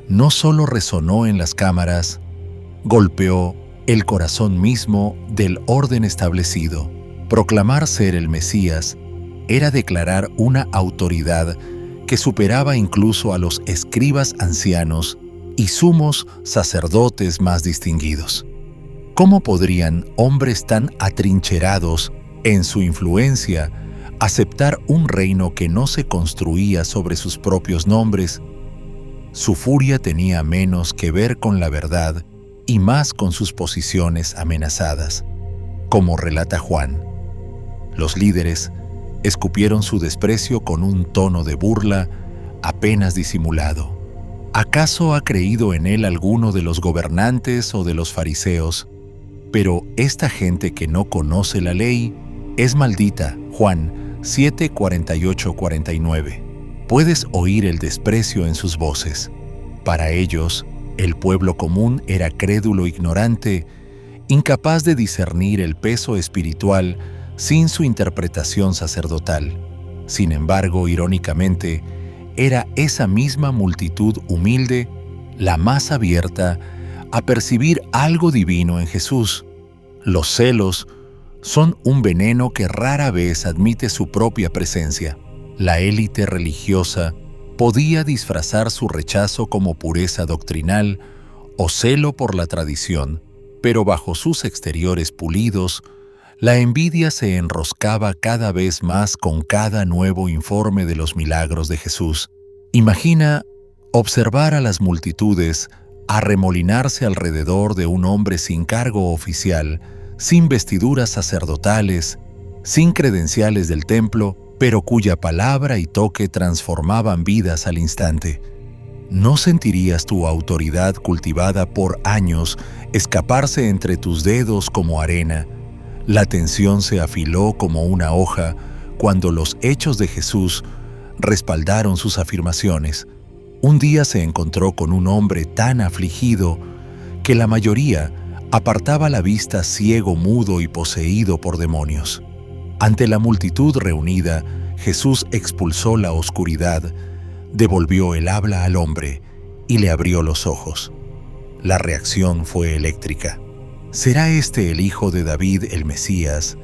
no solo resonó en las cámaras, golpeó el corazón mismo del orden establecido. Proclamar ser el Mesías era declarar una autoridad que superaba incluso a los escribas ancianos y sumos sacerdotes más distinguidos. ¿Cómo podrían hombres tan atrincherados en su influencia aceptar un reino que no se construía sobre sus propios nombres? Su furia tenía menos que ver con la verdad y más con sus posiciones amenazadas. Como relata Juan, los líderes escupieron su desprecio con un tono de burla apenas disimulado. ¿Acaso ha creído en él alguno de los gobernantes o de los fariseos? Pero esta gente que no conoce la ley es maldita. Juan 7:48-49. Puedes oír el desprecio en sus voces. Para ellos, el pueblo común era crédulo, ignorante, incapaz de discernir el peso espiritual sin su interpretación sacerdotal. Sin embargo, irónicamente, era esa misma multitud humilde la más abierta a percibir algo divino en Jesús. Los celos son un veneno que rara vez admite su propia presencia. La élite religiosa podía disfrazar su rechazo como pureza doctrinal o celo por la tradición, pero bajo sus exteriores pulidos, la envidia se enroscaba cada vez más con cada nuevo informe de los milagros de Jesús. Imagina observar a las multitudes arremolinarse alrededor de un hombre sin cargo oficial, sin vestiduras sacerdotales, sin credenciales del templo, pero cuya palabra y toque transformaban vidas al instante. ¿No sentirías tu autoridad cultivada por años escaparse entre tus dedos como arena? La tensión se afiló como una hoja cuando los hechos de Jesús respaldaron sus afirmaciones. Un día se encontró con un hombre tan afligido que la mayoría apartaba la vista, ciego, mudo y poseído por demonios. Ante la multitud reunida, Jesús expulsó la oscuridad, devolvió el habla al hombre y le abrió los ojos. La reacción fue eléctrica. ¿Será este el hijo de David, el Mesías?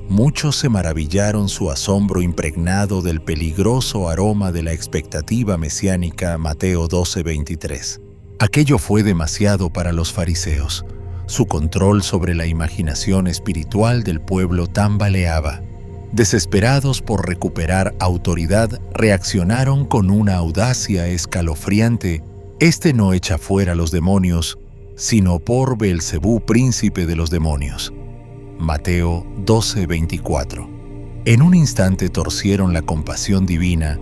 Muchos se maravillaron, su asombro impregnado del peligroso aroma de la expectativa mesiánica. Mateo 12:23. Aquello fue demasiado para los fariseos. Su control sobre la imaginación espiritual del pueblo tambaleaba. Desesperados por recuperar autoridad, reaccionaron con una audacia escalofriante. Este no echa fuera los demonios, sino por Beelzebú, príncipe de los demonios. Mateo 12:24. En un instante torcieron la compasión divina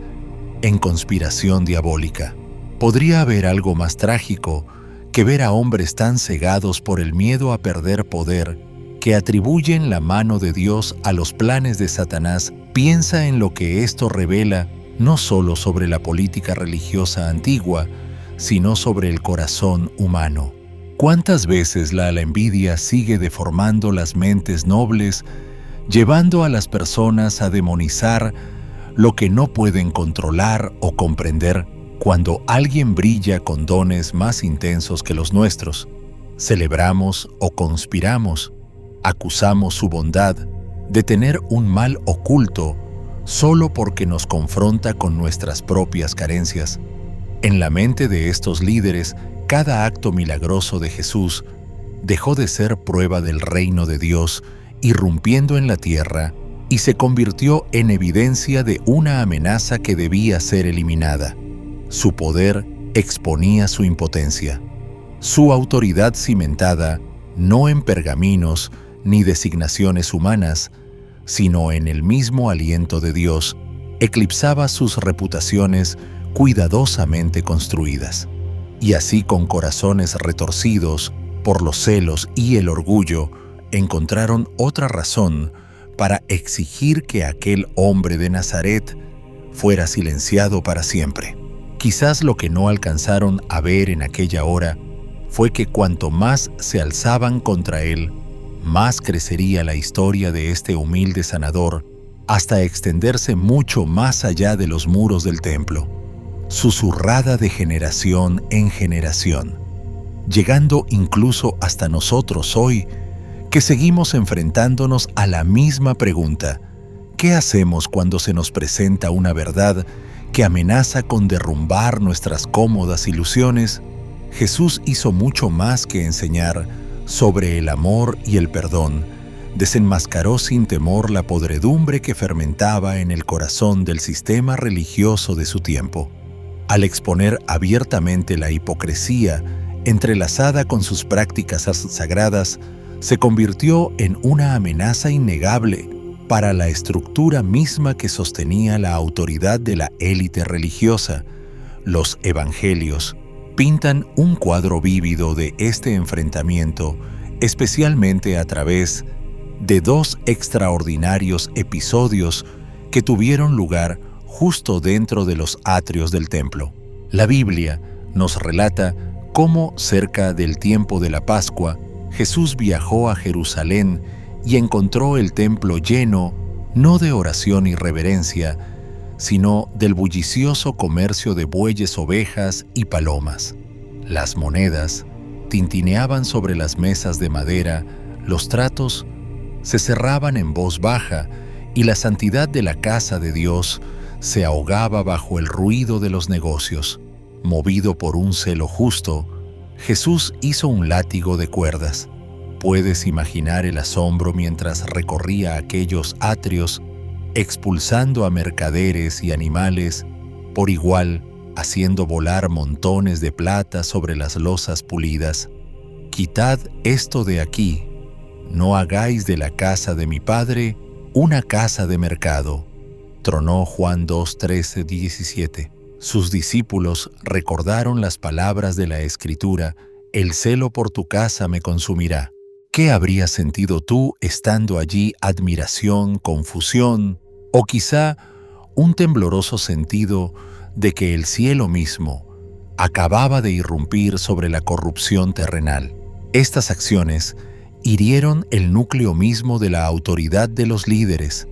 en conspiración diabólica. ¿Podría haber algo más trágico que ver a hombres tan cegados por el miedo a perder poder que atribuyen la mano de Dios a los planes de Satanás? Piensa en lo que esto revela no solo sobre la política religiosa antigua, sino sobre el corazón humano. ¿Cuántas veces la envidia sigue deformando las mentes nobles, llevando a las personas a demonizar lo que no pueden controlar o comprender? Cuando alguien brilla con dones más intensos que los nuestros, celebramos o conspiramos, acusamos su bondad de tener un mal oculto solo porque nos confronta con nuestras propias carencias. En la mente de estos líderes, cada acto milagroso de Jesús dejó de ser prueba del reino de Dios, irrumpiendo en la tierra, y se convirtió en evidencia de una amenaza que debía ser eliminada. Su poder exponía su impotencia. Su autoridad cimentada no en pergaminos ni designaciones humanas, sino en el mismo aliento de Dios, eclipsaba sus reputaciones cuidadosamente construidas. Y así, con corazones retorcidos por los celos y el orgullo, encontraron otra razón para exigir que aquel hombre de Nazaret fuera silenciado para siempre. Quizás lo que no alcanzaron a ver en aquella hora fue que cuanto más se alzaban contra él, más crecería la historia de este humilde sanador, hasta extenderse mucho más allá de los muros del templo, susurrada de generación en generación, llegando incluso hasta nosotros hoy, que seguimos enfrentándonos a la misma pregunta: ¿qué hacemos cuando se nos presenta una verdad que amenaza con derrumbar nuestras cómodas ilusiones? Jesús hizo mucho más que enseñar sobre el amor y el perdón. Desenmascaró sin temor la podredumbre que fermentaba en el corazón del sistema religioso de su tiempo. Al exponer abiertamente la hipocresía entrelazada con sus prácticas sagradas, se convirtió en una amenaza innegable para la estructura misma que sostenía la autoridad de la élite religiosa. Los evangelios pintan un cuadro vívido de este enfrentamiento, especialmente a través de dos extraordinarios episodios que tuvieron lugar justo dentro de los atrios del templo. La Biblia nos relata cómo, cerca del tiempo de la Pascua, Jesús viajó a Jerusalén y encontró el templo lleno no de oración y reverencia, sino del bullicioso comercio de bueyes, ovejas y palomas. Las monedas tintineaban sobre las mesas de madera, los tratos se cerraban en voz baja y la santidad de la casa de Dios se ahogaba bajo el ruido de los negocios. Movido por un celo justo, Jesús hizo un látigo de cuerdas. Puedes imaginar el asombro mientras recorría aquellos atrios, expulsando a mercaderes y animales por igual, haciendo volar montones de plata sobre las losas pulidas. «Quitad esto de aquí, no hagáis de la casa de mi Padre una casa de mercado», tronó Juan 2:13-17. Sus discípulos recordaron las palabras de la Escritura: «El celo por tu casa me consumirá». ¿Qué habrías sentido tú estando allí? ¿Admiración, confusión o quizá un tembloroso sentido de que el cielo mismo acababa de irrumpir sobre la corrupción terrenal? Estas acciones hirieron el núcleo mismo de la autoridad de los líderes.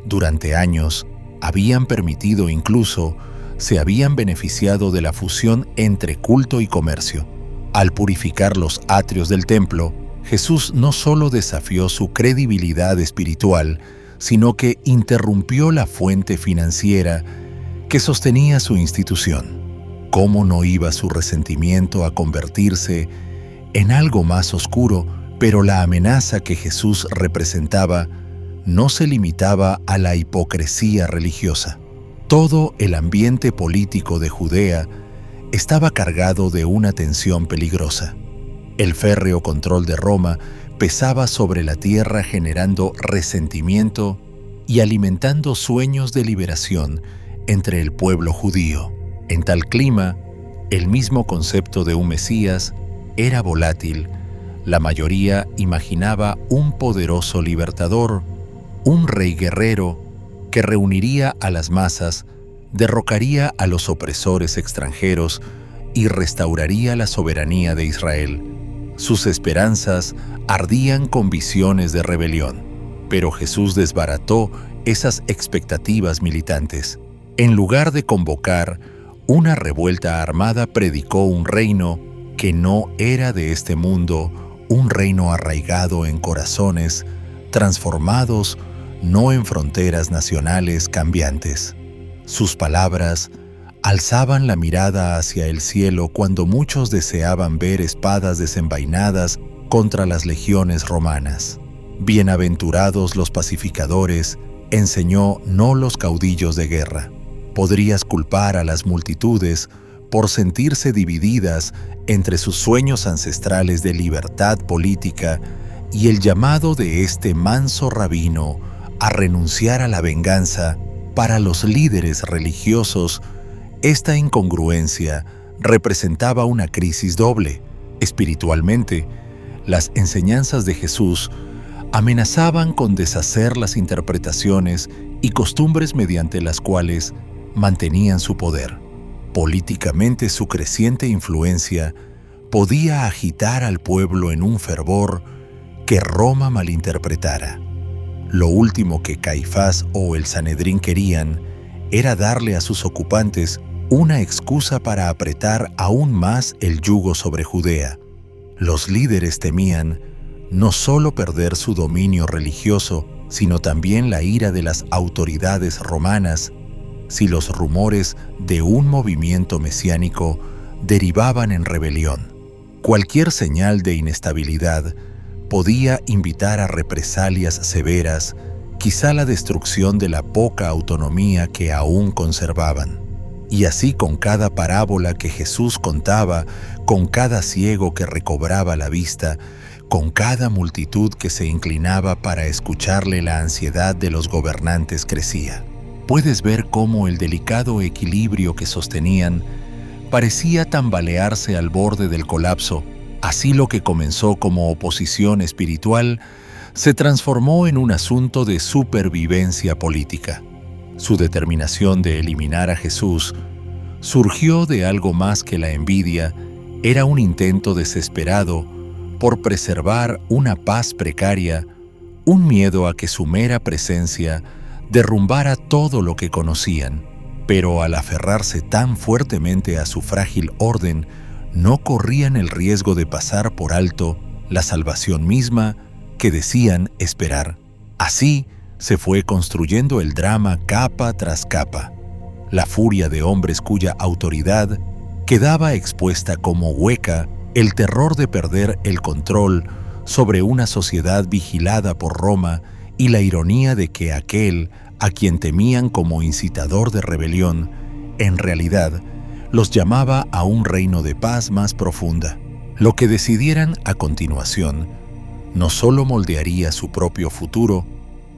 Durante años habían permitido, incluso se habían beneficiado de la fusión entre culto y comercio. Al purificar los atrios del templo, Jesús no solo desafió su credibilidad espiritual, sino que interrumpió la fuente financiera que sostenía su institución. ¿Cómo no iba su resentimiento a convertirse en algo más oscuro? Pero la amenaza que Jesús representaba no se limitaba a la hipocresía religiosa. Todo el ambiente político de Judea estaba cargado de una tensión peligrosa. El férreo control de Roma pesaba sobre la tierra, generando resentimiento y alimentando sueños de liberación entre el pueblo judío. En tal clima, el mismo concepto de un Mesías era volátil. La mayoría imaginaba un poderoso libertador, un rey guerrero que reuniría a las masas, derrocaría a los opresores extranjeros y restauraría la soberanía de Israel. Sus esperanzas ardían con visiones de rebelión, pero Jesús desbarató esas expectativas militantes. En lugar de convocar una revuelta armada, predicó un reino que no era de este mundo, un reino arraigado en corazones transformados, no en fronteras nacionales cambiantes. Sus palabras alzaban la mirada hacia el cielo cuando muchos deseaban ver espadas desenvainadas contra las legiones romanas. Bienaventurados los pacificadores, enseñó, no los caudillos de guerra. Podrías culpar a las multitudes por sentirse divididas entre sus sueños ancestrales de libertad política y el llamado de este manso rabino a renunciar a la venganza. Para los líderes religiosos, esta incongruencia representaba una crisis doble. Espiritualmente, las enseñanzas de Jesús amenazaban con deshacer las interpretaciones y costumbres mediante las cuales mantenían su poder. Políticamente, su creciente influencia podía agitar al pueblo en un fervor que Roma malinterpretara. Lo último que Caifás o el Sanedrín querían era darle a sus ocupantes una excusa para apretar aún más el yugo sobre Judea. Los líderes temían no solo perder su dominio religioso, sino también la ira de las autoridades romanas si los rumores de un movimiento mesiánico derivaban en rebelión. Cualquier señal de inestabilidad podía invitar a represalias severas, quizá la destrucción de la poca autonomía que aún conservaban. Y así con cada parábola que Jesús contaba, con cada ciego que recobraba la vista, con cada multitud que se inclinaba para escucharle, la ansiedad de los gobernantes crecía. Puedes ver cómo el delicado equilibrio que sostenían parecía tambalearse al borde del colapso. Así lo que comenzó como oposición espiritual se transformó en un asunto de supervivencia política. Su determinación de eliminar a Jesús surgió de algo más que la envidia. Era un intento desesperado por preservar una paz precaria, un miedo a que su mera presencia derrumbara todo lo que conocían. Pero al aferrarse tan fuertemente a su frágil orden, no corrían el riesgo de pasar por alto la salvación misma que decían esperar. Así se fue construyendo el drama capa tras capa. La furia de hombres cuya autoridad quedaba expuesta como hueca, el terror de perder el control sobre una sociedad vigilada por Roma y la ironía de que aquel a quien temían como incitador de rebelión, en realidad los llamaba a un reino de paz más profunda. Lo que decidieran a continuación no solo moldearía su propio futuro,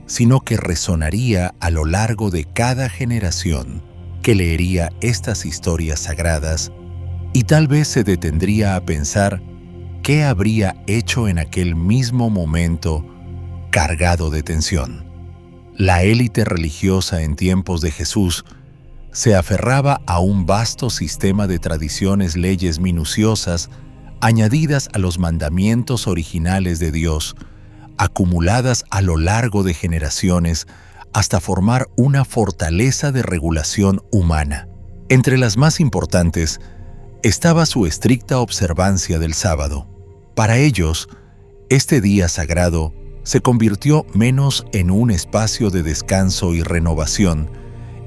sino que resonaría a lo largo de cada generación que leería estas historias sagradas y tal vez se detendría a pensar qué habría hecho en aquel mismo momento cargado de tensión. La élite religiosa en tiempos de Jesús se aferraba a un vasto sistema de tradiciones, leyes minuciosas, añadidas a los mandamientos originales de Dios, acumuladas a lo largo de generaciones hasta formar una fortaleza de regulación humana. Entre las más importantes estaba su estricta observancia del sábado. Para ellos, este día sagrado se convirtió menos en un espacio de descanso y renovación,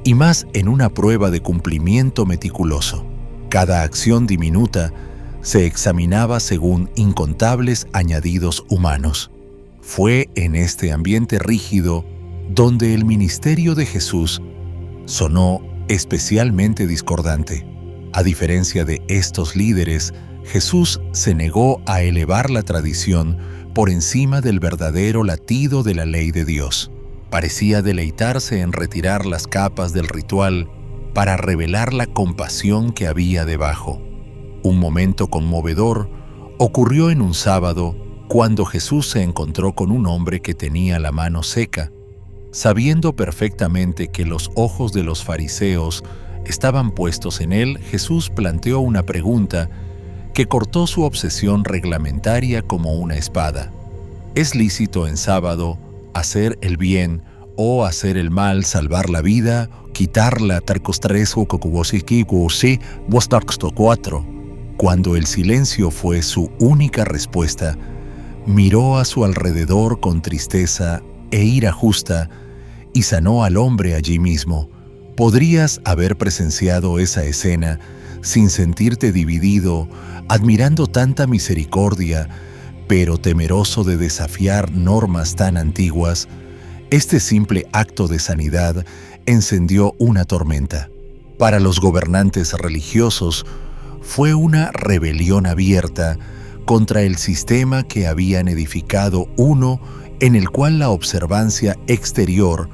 y más en una prueba de cumplimiento meticuloso. Cada acción diminuta se examinaba según incontables añadidos humanos. Fue en este ambiente rígido donde el ministerio de Jesús sonó especialmente discordante. A diferencia de estos líderes, Jesús se negó a elevar la tradición por encima del verdadero latido de la ley de Dios. Parecía deleitarse en retirar las capas del ritual para revelar la compasión que había debajo. Un momento conmovedor ocurrió en un sábado cuando Jesús se encontró con un hombre que tenía la mano seca. Sabiendo perfectamente que los ojos de los fariseos estaban puestos en él, Jesús planteó una pregunta que cortó su obsesión reglamentaria como una espada. ¿Es lícito en sábado hacer el bien o hacer el mal, salvar la vida, quitarla? Cuando el silencio fue su única respuesta, miró a su alrededor con tristeza e ira justa y sanó al hombre allí mismo. Podrías haber presenciado esa escena sin sentirte dividido, admirando tanta misericordia, pero temeroso de desafiar normas tan antiguas. Este simple acto de sanidad encendió una tormenta. Para los gobernantes religiosos, fue una rebelión abierta contra el sistema que habían edificado, uno en el cual la observancia exterior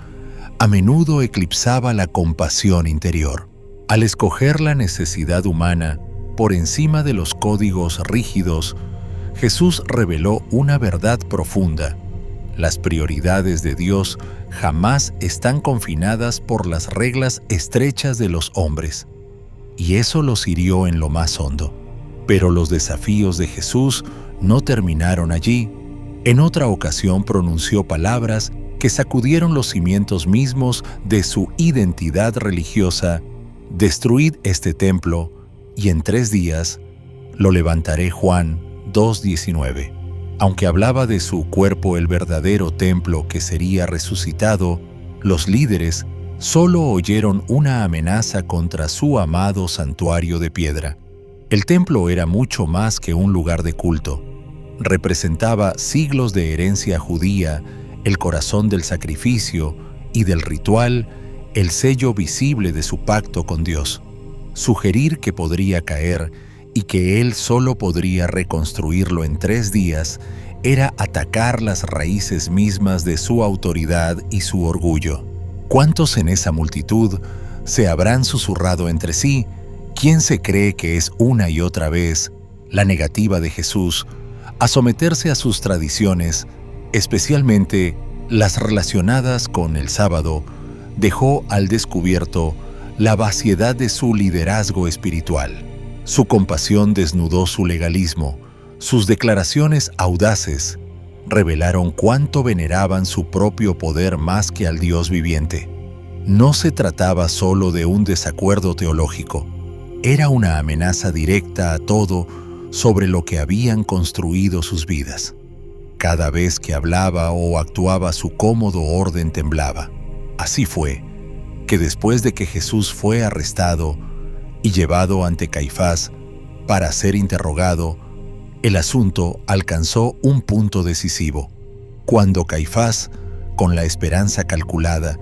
a menudo eclipsaba la compasión interior. Al escoger la necesidad humana por encima de los códigos rígidos, Jesús reveló una verdad profunda: las prioridades de Dios jamás están confinadas por las reglas estrechas de los hombres, y eso los hirió en lo más hondo. Pero los desafíos de Jesús no terminaron allí. En otra ocasión pronunció palabras que sacudieron los cimientos mismos de su identidad religiosa: «Destruid este templo, y en 3 días lo levantaré». Juan 2:19. Aunque hablaba de su cuerpo, el verdadero templo que sería resucitado, los líderes solo oyeron una amenaza contra su amado santuario de piedra. El templo era mucho más que un lugar de culto. Representaba siglos de herencia judía, el corazón del sacrificio y del ritual, el sello visible de su pacto con Dios. Sugerir que podría caer y que Él solo podría reconstruirlo en 3 días era atacar las raíces mismas de su autoridad y su orgullo. ¿Cuántos en esa multitud se habrán susurrado entre sí? ¿Quién se cree que es una y otra vez la negativa de Jesús a someterse a sus tradiciones, especialmente las relacionadas con el sábado, dejó al descubierto la vaciedad de su liderazgo espiritual? Su compasión desnudó su legalismo. Sus declaraciones audaces revelaron cuánto veneraban su propio poder más que al Dios viviente. No se trataba solo de un desacuerdo teológico. Era una amenaza directa a todo sobre lo que habían construido sus vidas. Cada vez que hablaba o actuaba, su cómodo orden temblaba. Así fue que después de que Jesús fue arrestado y llevado ante Caifás para ser interrogado, el asunto alcanzó un punto decisivo. Cuando Caifás, con la esperanza calculada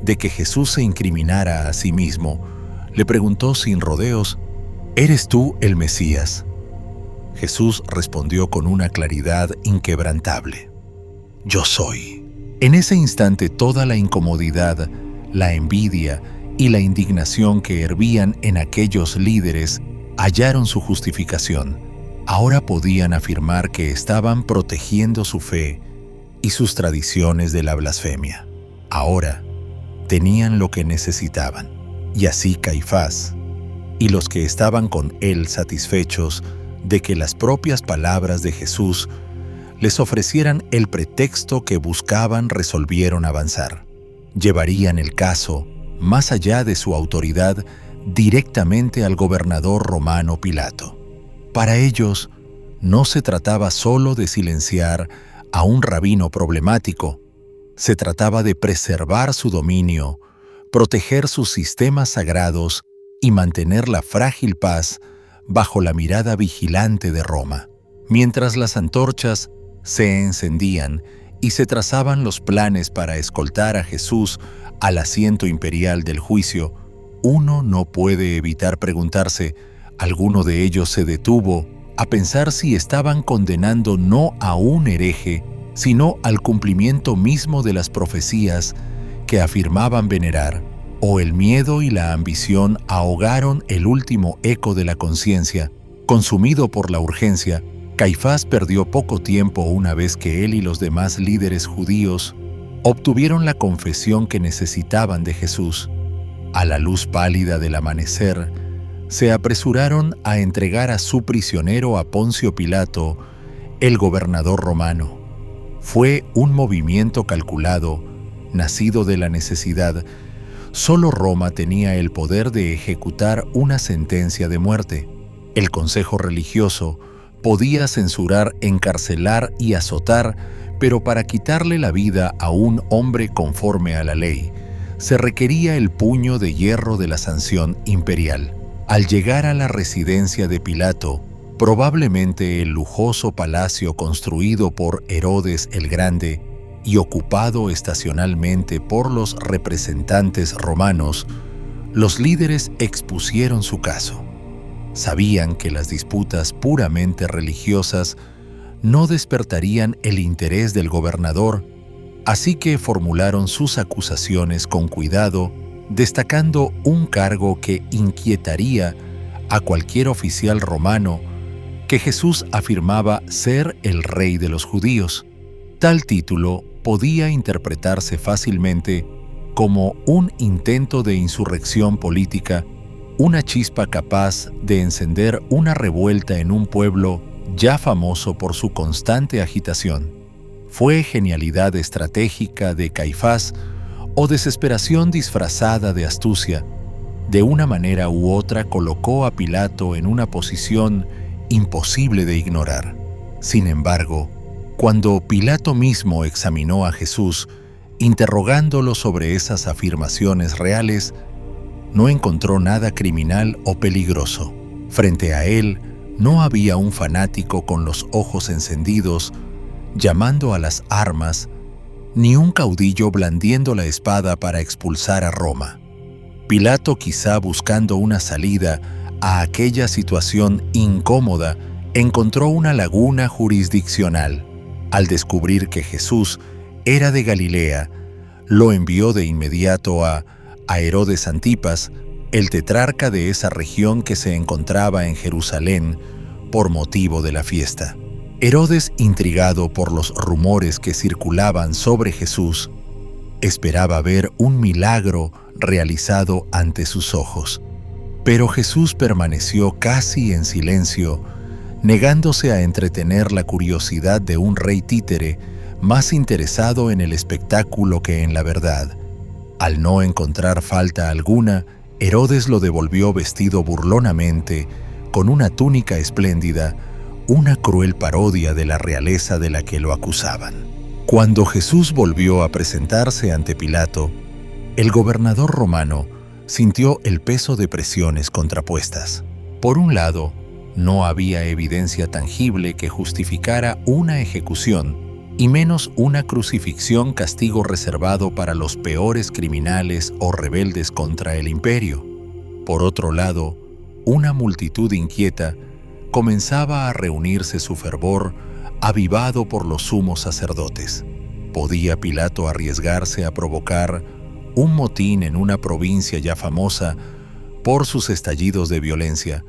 de que Jesús se incriminara a sí mismo, le preguntó sin rodeos: «¿Eres tú el Mesías?». Jesús respondió con una claridad inquebrantable: «Yo soy». En ese instante toda la incomodidad, la envidia y la indignación que hervían en aquellos líderes hallaron su justificación. Ahora podían afirmar que estaban protegiendo su fe y sus tradiciones de la blasfemia. Ahora tenían lo que necesitaban. Y así Caifás y los que estaban con él, satisfechos de que las propias palabras de Jesús les ofrecieran el pretexto que buscaban, resolvieron avanzar. Llevarían el caso, más allá de su autoridad, directamente al gobernador romano Pilato. Para ellos, no se trataba solo de silenciar a un rabino problemático, se trataba de preservar su dominio, proteger sus sistemas sagrados y mantener la frágil paz bajo la mirada vigilante de Roma. Mientras las antorchas se encendían y se trazaban los planes para escoltar a Jesús al asiento imperial del juicio, uno no puede evitar preguntarse: ¿alguno de ellos se detuvo a pensar si estaban condenando no a un hereje, sino al cumplimiento mismo de las profecías que afirmaban venerar? ¿O el miedo y la ambición ahogaron el último eco de la conciencia? Consumido por la urgencia, Caifás perdió poco tiempo una vez que él y los demás líderes judíos obtuvieron la confesión que necesitaban de Jesús. A la luz pálida del amanecer, se apresuraron a entregar a su prisionero a Poncio Pilato, el gobernador romano. Fue un movimiento calculado, nacido de la necesidad. Solo Roma tenía el poder de ejecutar una sentencia de muerte. El consejo religioso podía censurar, encarcelar y azotar, pero para quitarle la vida a un hombre conforme a la ley, se requería el puño de hierro de la sanción imperial. Al llegar a la residencia de Pilato, probablemente el lujoso palacio construido por Herodes el Grande y ocupado estacionalmente por los representantes romanos, los líderes expusieron su caso. Sabían que las disputas puramente religiosas no despertarían el interés del gobernador, así que formularon sus acusaciones con cuidado, destacando un cargo que inquietaría a cualquier oficial romano, que Jesús afirmaba ser el rey de los judíos. Tal título podía interpretarse fácilmente como un intento de insurrección política, una chispa capaz de encender una revuelta en un pueblo ya famoso por su constante agitación. ¿Fue genialidad estratégica de Caifás o desesperación disfrazada de astucia? De una manera u otra colocó a Pilato en una posición imposible de ignorar. Sin embargo, cuando Pilato mismo examinó a Jesús, interrogándolo sobre esas afirmaciones reales, no encontró nada criminal o peligroso. Frente a él no había un fanático con los ojos encendidos, llamando a las armas, ni un caudillo blandiendo la espada para expulsar a Roma. Pilato, quizá buscando una salida a aquella situación incómoda, encontró una laguna jurisdiccional. Al descubrir que Jesús era de Galilea, lo envió de inmediato a Herodes Antipas, el tetrarca de esa región que se encontraba en Jerusalén por motivo de la fiesta. Herodes, intrigado por los rumores que circulaban sobre Jesús, esperaba ver un milagro realizado ante sus ojos. Pero Jesús permaneció casi en silencio, negándose a entretener la curiosidad de un rey títere más interesado en el espectáculo que en la verdad. Al no encontrar falta alguna, Herodes lo devolvió vestido burlonamente, con una túnica espléndida, una cruel parodia de la realeza de la que lo acusaban. Cuando Jesús volvió a presentarse ante Pilato, el gobernador romano sintió el peso de presiones contrapuestas. Por un lado, no había evidencia tangible que justificara una ejecución, y menos una crucifixión, castigo reservado para los peores criminales o rebeldes contra el imperio. Por otro lado, una multitud inquieta comenzaba a reunirse, su fervor avivado por los sumos sacerdotes. ¿Podía Pilato arriesgarse a provocar un motín en una provincia ya famosa por sus estallidos de violencia?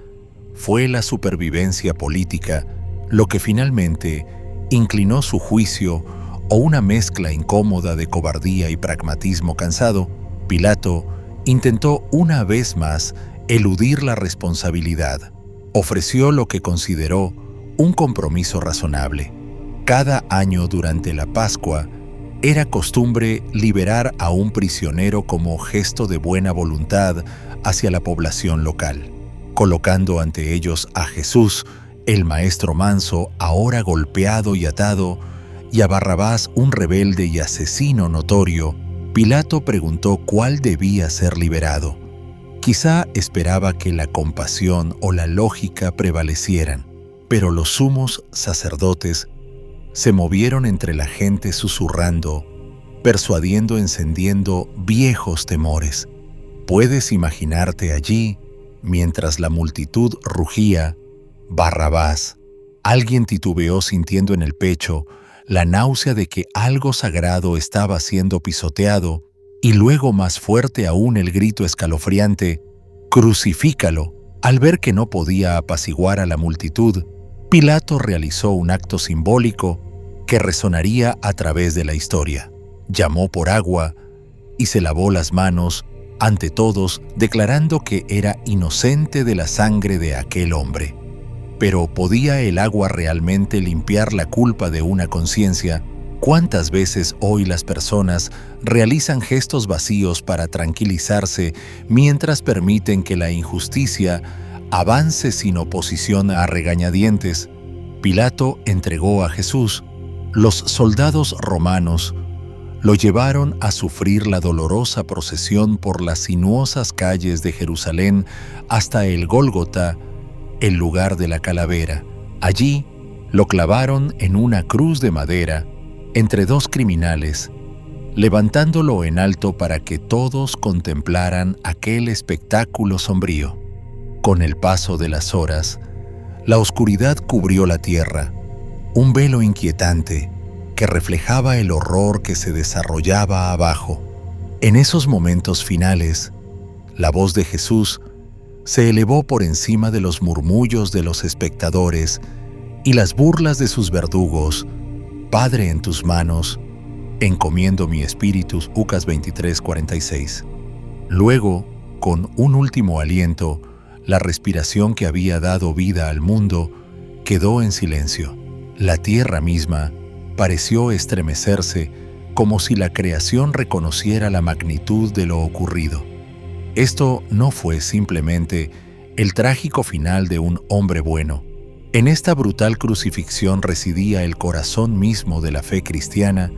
Fue la supervivencia política lo que finalmente inclinó su juicio, o una mezcla incómoda de cobardía y pragmatismo cansado. Pilato intentó una vez más eludir la responsabilidad. Ofreció lo que consideró un compromiso razonable. Cada año durante la Pascua era costumbre liberar a un prisionero como gesto de buena voluntad hacia la población local, colocando ante ellos a Jesús, el maestro manso, ahora golpeado y atado, y a Barrabás, un rebelde y asesino notorio. Pilato preguntó cuál debía ser liberado. Quizá esperaba que la compasión o la lógica prevalecieran, pero los sumos sacerdotes se movieron entre la gente susurrando, persuadiendo, encendiendo viejos temores. Puedes imaginarte allí, mientras la multitud rugía, Barrabás. Alguien titubeó, sintiendo en el pecho la náusea de que algo sagrado estaba siendo pisoteado, y luego, más fuerte aún, el grito escalofriante, «¡Crucifícalo!». Al ver que no podía apaciguar a la multitud, Pilato realizó un acto simbólico que resonaría a través de la historia. Llamó por agua y se lavó las manos ante todos, declarando que era inocente de la sangre de aquel hombre. Pero ¿podía el agua realmente limpiar la culpa de una conciencia? ¿Cuántas veces hoy las personas realizan gestos vacíos para tranquilizarse mientras permiten que la injusticia avance sin oposición a regañadientes? Pilato entregó a Jesús. Los soldados romanos lo llevaron a sufrir la dolorosa procesión por las sinuosas calles de Jerusalén hasta el Gólgota, el lugar de la calavera. Allí lo clavaron en una cruz de madera entre dos criminales levantándolo en alto para que todos contemplaran aquel espectáculo sombrío. Con el paso de las horas, la oscuridad cubrió la tierra, un velo inquietante que reflejaba el horror que se desarrollaba abajo. En esos momentos finales, la voz de Jesús se elevó por encima de los murmullos de los espectadores y las burlas de sus verdugos. Padre, en tus manos encomiendo mi espíritu. Lucas 23:46. Luego, con un último aliento, la respiración que había dado vida al mundo quedó en silencio. La tierra misma pareció estremecerse como si la creación reconociera la magnitud de lo ocurrido. Esto no fue simplemente el trágico final de un hombre bueno. En esta brutal crucifixión residía el corazón mismo de la fe cristiana,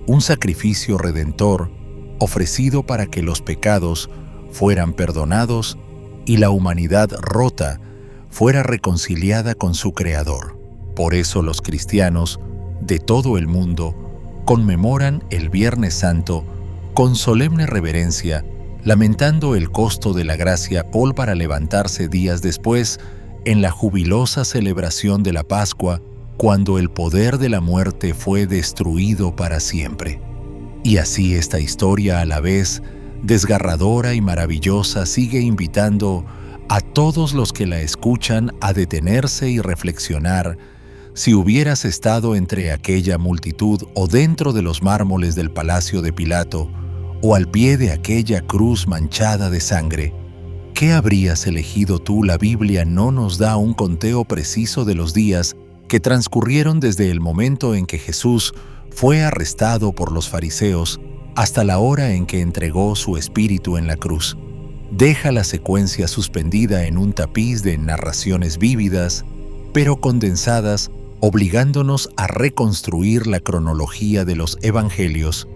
un sacrificio redentor ofrecido para que los pecados fueran perdonados y la humanidad rota fuera reconciliada con su Creador. Por eso los cristianos de todo el mundo conmemoran el Viernes Santo con solemne reverencia, lamentando el costo de la gracia para levantarse días después en la jubilosa celebración de la Pascua, cuando el poder de la muerte fue destruido para siempre. Y así esta historia, a la vez desgarradora y maravillosa, sigue invitando a todos los que la escuchan a detenerse y reflexionar. Si hubieras estado entre aquella multitud o dentro de los mármoles del palacio de Pilato o al pie de aquella cruz manchada de sangre, ¿qué habrías elegido tú? La Biblia no nos da un conteo preciso de los días que transcurrieron desde el momento en que Jesús fue arrestado por los fariseos hasta la hora en que entregó su espíritu en la cruz. Deja la secuencia suspendida en un tapiz de narraciones vívidas, pero condensadas, obligándonos a reconstruir la cronología de los evangelios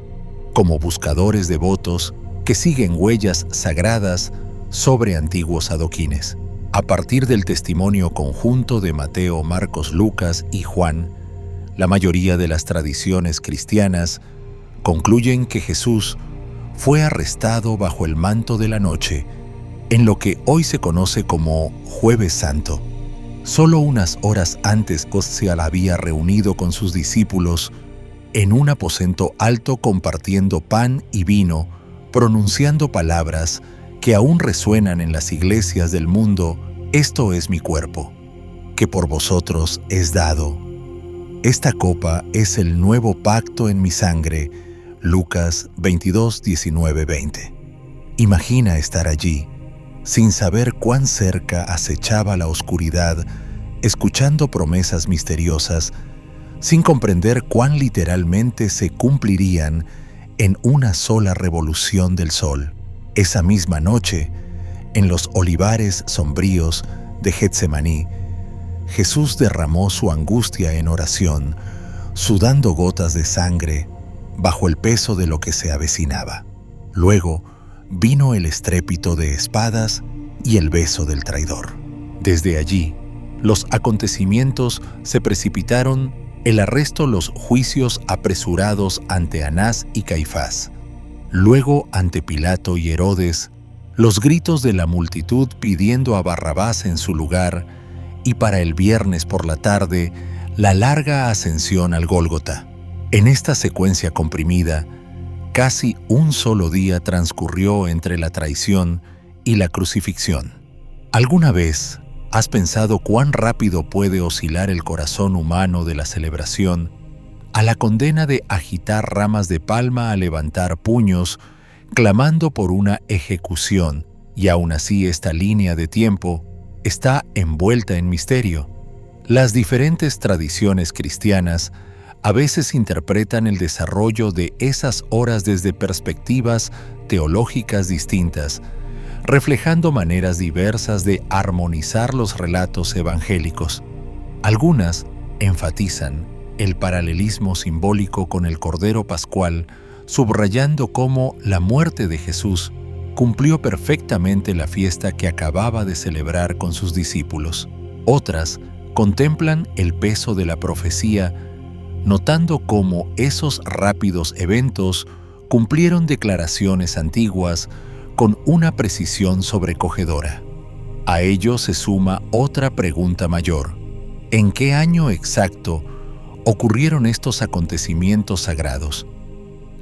como buscadores devotos que siguen huellas sagradas sobre antiguos adoquines. A partir del testimonio conjunto de Mateo, Marcos, Lucas y Juan, la mayoría de las tradiciones cristianas concluyen que Jesús fue arrestado bajo el manto de la noche, en lo que hoy se conoce como Jueves Santo. Solo unas horas antes se había reunido con sus discípulos en un aposento alto compartiendo pan y vino, pronunciando palabras que aún resuenan en las iglesias del mundo: esto es mi cuerpo, que por vosotros es dado. Esta copa es el nuevo pacto en mi sangre. Lucas 22, 19, 20. Imagina estar allí, sin saber cuán cerca acechaba la oscuridad, escuchando promesas misteriosas, sin comprender cuán literalmente se cumplirían en una sola revolución del sol. Esa misma noche, en los olivares sombríos de Getsemaní, Jesús derramó su angustia en oración, sudando gotas de sangre bajo el peso de lo que se avecinaba. Luego vino el estrépito de espadas y el beso del traidor. Desde allí, los acontecimientos se precipitaron: el arresto, los juicios apresurados ante Anás y Caifás, luego ante Pilato y Herodes, los gritos de la multitud pidiendo a Barrabás en su lugar, y para el viernes por la tarde, la larga ascensión al Gólgota. En esta secuencia comprimida, casi un solo día transcurrió entre la traición y la crucifixión. ¿Alguna vez has pensado cuán rápido puede oscilar el corazón humano de la celebración a la condena de agitar ramas de palma, a levantar puños, clamando por una ejecución, y aún así esta línea de tiempo está envuelta en misterio? Las diferentes tradiciones cristianas a veces interpretan el desarrollo de esas horas desde perspectivas teológicas distintas, reflejando maneras diversas de armonizar los relatos evangélicos. Algunas enfatizan el paralelismo simbólico con el Cordero Pascual, subrayando cómo la muerte de Jesús cumplió perfectamente la fiesta que acababa de celebrar con sus discípulos. Otras contemplan el peso de la profecía, notando cómo esos rápidos eventos cumplieron declaraciones antiguas con una precisión sobrecogedora. A ello se suma otra pregunta mayor: ¿en qué año exacto ocurrieron estos acontecimientos sagrados?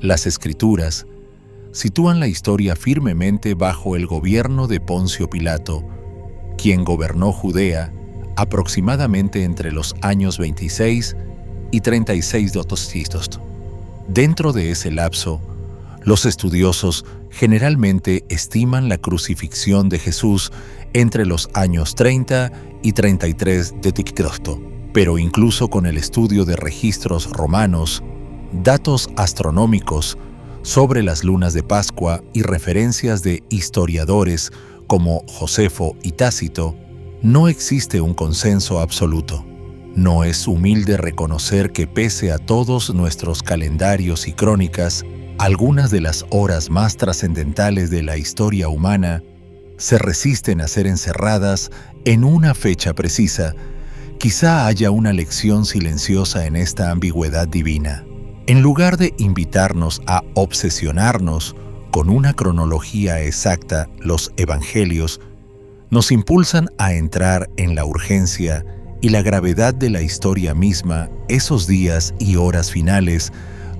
Las Escrituras sitúan la historia firmemente bajo el gobierno de Poncio Pilato, quien gobernó Judea aproximadamente entre los años 26 y 36 d.C. Dentro de ese lapso, los estudiosos generalmente estiman la crucifixión de Jesús entre los años 30 y 33 d.C., pero incluso con el estudio de registros romanos, datos astronómicos sobre las lunas de Pascua y referencias de historiadores como Josefo y Tácito, no existe un consenso absoluto. No es humilde reconocer que pese a todos nuestros calendarios y crónicas, algunas de las horas más trascendentales de la historia humana se resisten a ser encerradas en una fecha precisa. Quizá haya una lección silenciosa en esta ambigüedad divina. En lugar de invitarnos a obsesionarnos con una cronología exacta, los evangelios nos impulsan a entrar en la urgencia y la gravedad de la historia misma, esos días y horas finales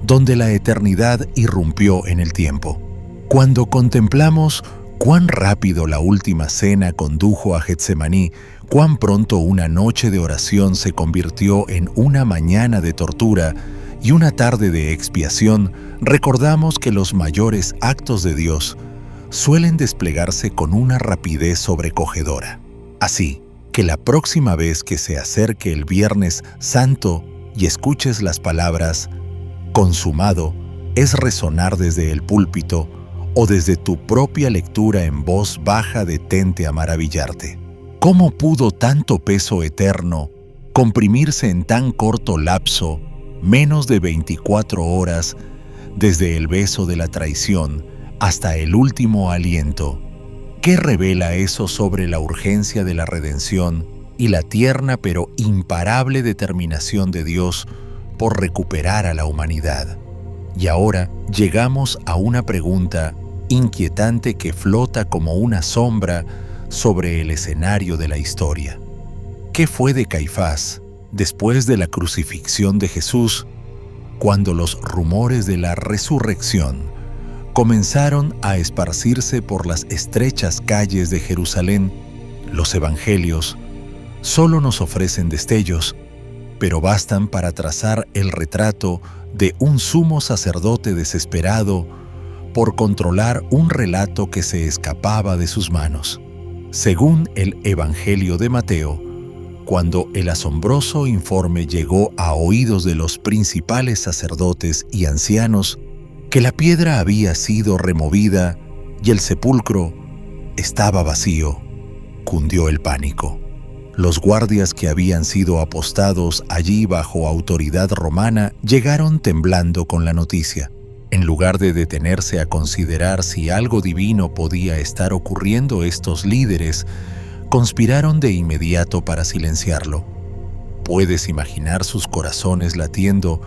donde la eternidad irrumpió en el tiempo. Cuando contemplamos cuán rápido la última cena condujo a Getsemaní, cuán pronto una noche de oración se convirtió en una mañana de tortura y una tarde de expiación, recordamos que los mayores actos de Dios suelen desplegarse con una rapidez sobrecogedora. Así que la próxima vez que se acerque el Viernes Santo y escuches las palabras «consumado», es resonar desde el púlpito o desde tu propia lectura en voz baja, detente a maravillarte. ¿Cómo pudo tanto peso eterno comprimirse en tan corto lapso, menos de 24 horas, desde el beso de la traición hasta el último aliento? ¿Qué revela eso sobre la urgencia de la redención y la tierna pero imparable determinación de Dios por recuperar a la humanidad? Y ahora llegamos a una pregunta inquietante que flota como una sombra sobre el escenario de la historia. ¿Qué fue de Caifás después de la crucifixión de Jesús, cuando los rumores de la resurrección comenzaron a esparcirse por las estrechas calles de Jerusalén? Los evangelios solo nos ofrecen destellos, pero bastan para trazar el retrato de un sumo sacerdote desesperado por controlar un relato que se escapaba de sus manos. Según el Evangelio de Mateo, cuando el asombroso informe llegó a oídos de los principales sacerdotes y ancianos que la piedra había sido removida y el sepulcro estaba vacío, cundió el pánico. Los guardias que habían sido apostados allí bajo autoridad romana llegaron temblando con la noticia. En lugar de detenerse a considerar si algo divino podía estar ocurriendo, estos líderes conspiraron de inmediato para silenciarlo. Puedes imaginar sus corazones latiendo,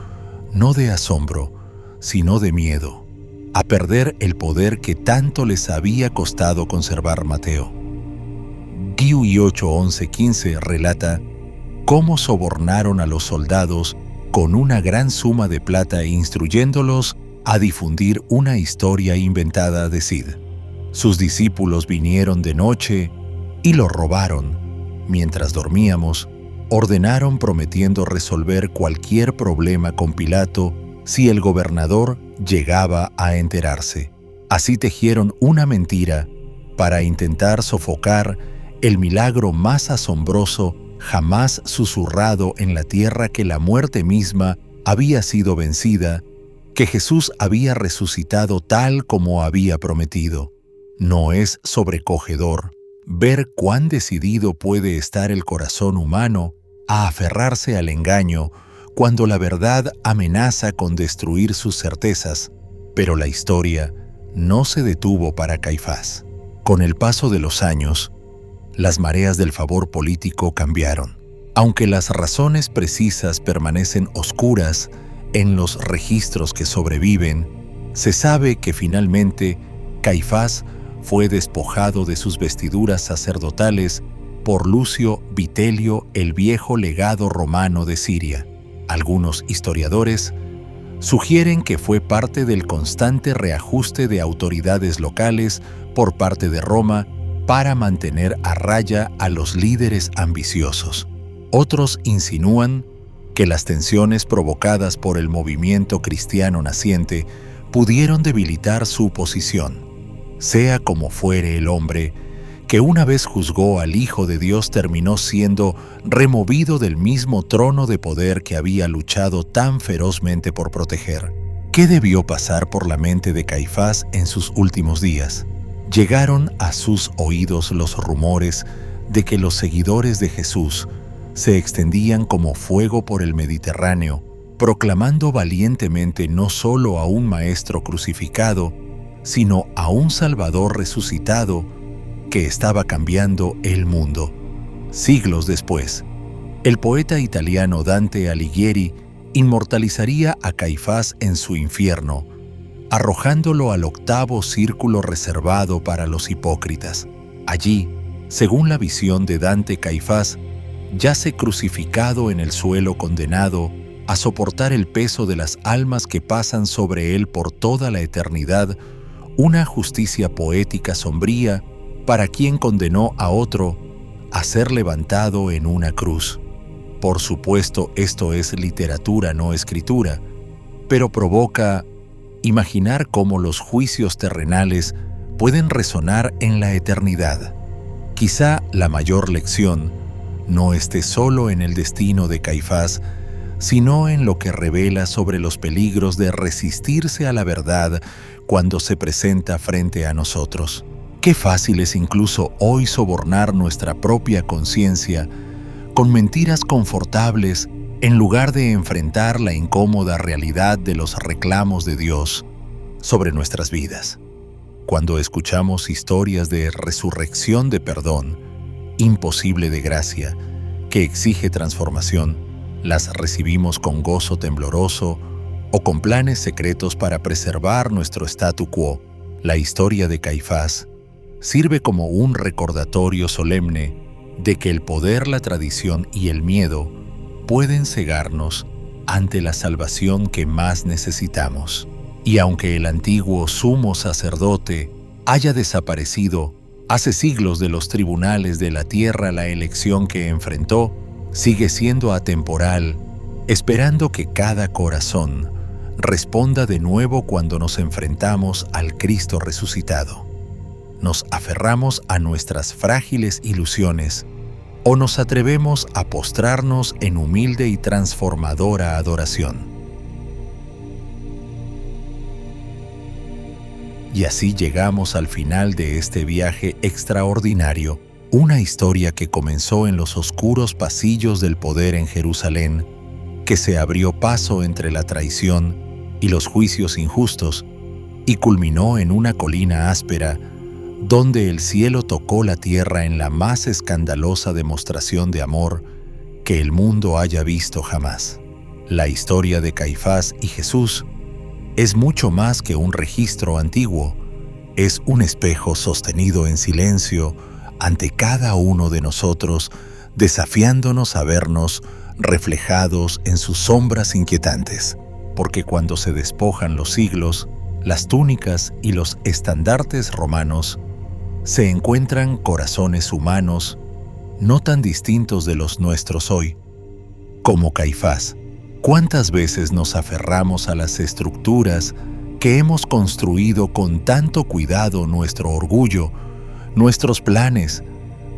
no de asombro, sino de miedo, a perder el poder que tanto les había costado conservar Mateo. Giui 8:11-15 relata cómo sobornaron a los soldados con una gran suma de plata instruyéndolos a difundir una historia inventada de Cid. Sus discípulos vinieron de noche y lo robaron. Mientras dormíamos, ordenaron prometiendo resolver cualquier problema con Pilato si el gobernador llegaba a enterarse. Así tejieron una mentira para intentar sofocar el milagro más asombroso jamás susurrado en la tierra, que la muerte misma había sido vencida, que Jesús había resucitado tal como había prometido. ¿No es sobrecogedor ver cuán decidido puede estar el corazón humano a aferrarse al engaño cuando la verdad amenaza con destruir sus certezas? Pero la historia no se detuvo para Caifás. Con el paso de los años, las mareas del favor político cambiaron. Aunque las razones precisas permanecen oscuras en los registros que sobreviven, Se sabe que finalmente Caifás fue despojado de sus vestiduras sacerdotales por Lucio Vitelio, el viejo legado romano de Siria. Algunos historiadores sugieren que fue parte del constante reajuste de autoridades locales por parte de Roma para mantener a raya a los líderes ambiciosos. Otros insinúan que las tensiones provocadas por el movimiento cristiano naciente pudieron debilitar su posición. Sea como fuere, el hombre que una vez juzgó al Hijo de Dios terminó siendo removido del mismo trono de poder que había luchado tan ferozmente por proteger. ¿Qué debió pasar por la mente de Caifás en sus últimos días? Llegaron a sus oídos los rumores de que los seguidores de Jesús se extendían como fuego por el Mediterráneo, proclamando valientemente no solo a un Maestro crucificado, sino a un Salvador resucitado que estaba cambiando el mundo. Siglos después, el poeta italiano Dante Alighieri inmortalizaría a Caifás en su infierno, arrojándolo al octavo círculo reservado para los hipócritas. Allí, según la visión de Dante, Caifás yace crucificado en el suelo, condenado a soportar el peso de las almas que pasan sobre él por toda la eternidad, una justicia poética sombría para quien condenó a otro a ser levantado en una cruz. Por supuesto, esto es literatura, no escritura, pero provoca imaginar cómo los juicios terrenales pueden resonar en la eternidad. Quizá la mayor lección no esté solo en el destino de Caifás, sino en lo que revela sobre los peligros de resistirse a la verdad cuando se presenta frente a nosotros. Qué fácil es incluso hoy sobornar nuestra propia conciencia con mentiras confortables en lugar de enfrentar la incómoda realidad de los reclamos de Dios sobre nuestras vidas. Cuando escuchamos historias de resurrección, de perdón, imposible de gracia, que exige transformación, las recibimos con gozo tembloroso o con planes secretos para preservar nuestro statu quo. La historia de Caifás sirve como un recordatorio solemne de que el poder, la tradición y el miedo pueden cegarnos ante la salvación que más necesitamos. Y aunque el antiguo sumo sacerdote haya desaparecido hace siglos de los tribunales de la tierra, la elección que enfrentó sigue siendo atemporal, esperando que cada corazón responda de nuevo cuando nos enfrentamos al Cristo resucitado. ¿Nos aferramos a nuestras frágiles ilusiones o nos atrevemos a postrarnos en humilde y transformadora adoración? Y así llegamos al final de este viaje extraordinario, una historia que comenzó en los oscuros pasillos del poder en Jerusalén, que se abrió paso entre la traición y los juicios injustos, y culminó en una colina áspera, donde el cielo tocó la tierra en la más escandalosa demostración de amor que el mundo haya visto jamás. La historia de Caifás y Jesús es mucho más que un registro antiguo, es un espejo sostenido en silencio ante cada uno de nosotros, desafiándonos a vernos reflejados en sus sombras inquietantes. Porque cuando se despojan los siglos, las túnicas y los estandartes romanos, se encuentran corazones humanos no tan distintos de los nuestros hoy. Como Caifás, ¿cuántas veces nos aferramos a las estructuras que hemos construido con tanto cuidado, nuestro orgullo, nuestros planes,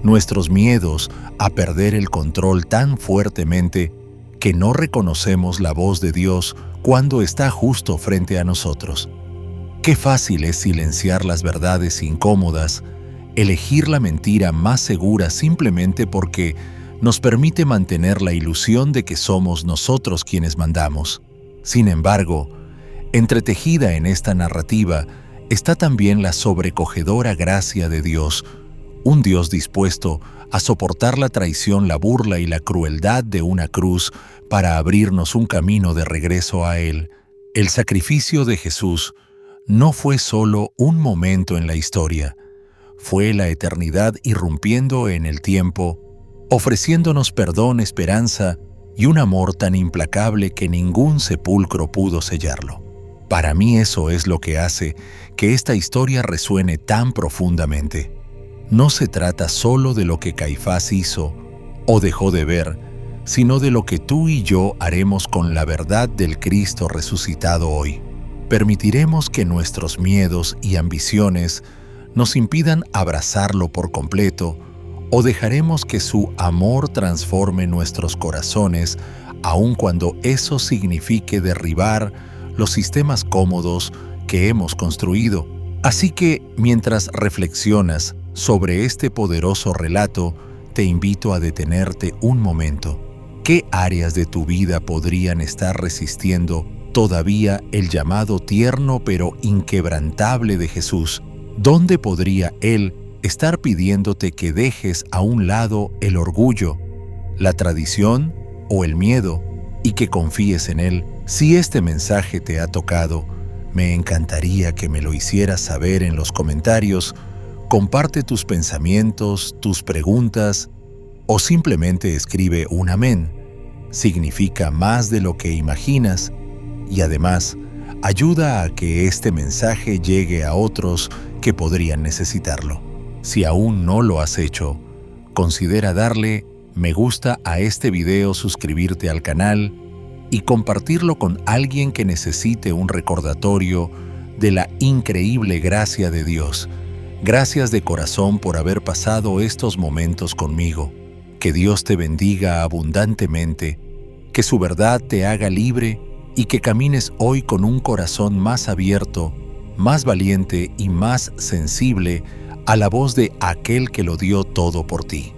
nuestros miedos a perder el control tan fuertemente que no reconocemos la voz de Dios cuando está justo frente a nosotros? Qué fácil es silenciar las verdades incómodas, elegir la mentira más segura simplemente porque nos permite mantener la ilusión de que somos nosotros quienes mandamos. Sin embargo, entretejida en esta narrativa está también la sobrecogedora gracia de Dios, un Dios dispuesto a soportar la traición, la burla y la crueldad de una cruz para abrirnos un camino de regreso a Él. El sacrificio de Jesús no fue solo un momento en la historia, fue la eternidad irrumpiendo en el tiempo, ofreciéndonos perdón, esperanza y un amor tan implacable que ningún sepulcro pudo sellarlo. Para mí eso es lo que hace que esta historia resuene tan profundamente. No se trata solo de lo que Caifás hizo o dejó de ver, sino de lo que tú y yo haremos con la verdad del Cristo resucitado hoy. ¿Permitiremos que nuestros miedos y ambiciones nos impidan abrazarlo por completo o dejaremos que su amor transforme nuestros corazones aun cuando eso signifique derribar los sistemas cómodos que hemos construido? Así que, mientras reflexionas sobre este poderoso relato, te invito a detenerte un momento. ¿Qué áreas de tu vida podrían estar resistiendo todavía el llamado tierno pero inquebrantable de Jesús? ¿Dónde podría Él estar pidiéndote que dejes a un lado el orgullo, la tradición o el miedo y que confíes en Él? Si este mensaje te ha tocado, me encantaría que me lo hicieras saber en los comentarios. Comparte tus pensamientos, tus preguntas o simplemente escribe un amén. Significa más de lo que imaginas y además ayuda a que este mensaje llegue a otros que podrían necesitarlo. Si aún no lo has hecho, considera darle me gusta a este video, suscribirte al canal y compartirlo con alguien que necesite un recordatorio de la increíble gracia de Dios. Gracias de corazón por haber pasado estos momentos conmigo. Que Dios te bendiga abundantemente, que su verdad te haga libre y que camines hoy con un corazón más abierto, más valiente y más sensible a la voz de aquel que lo dio todo por ti.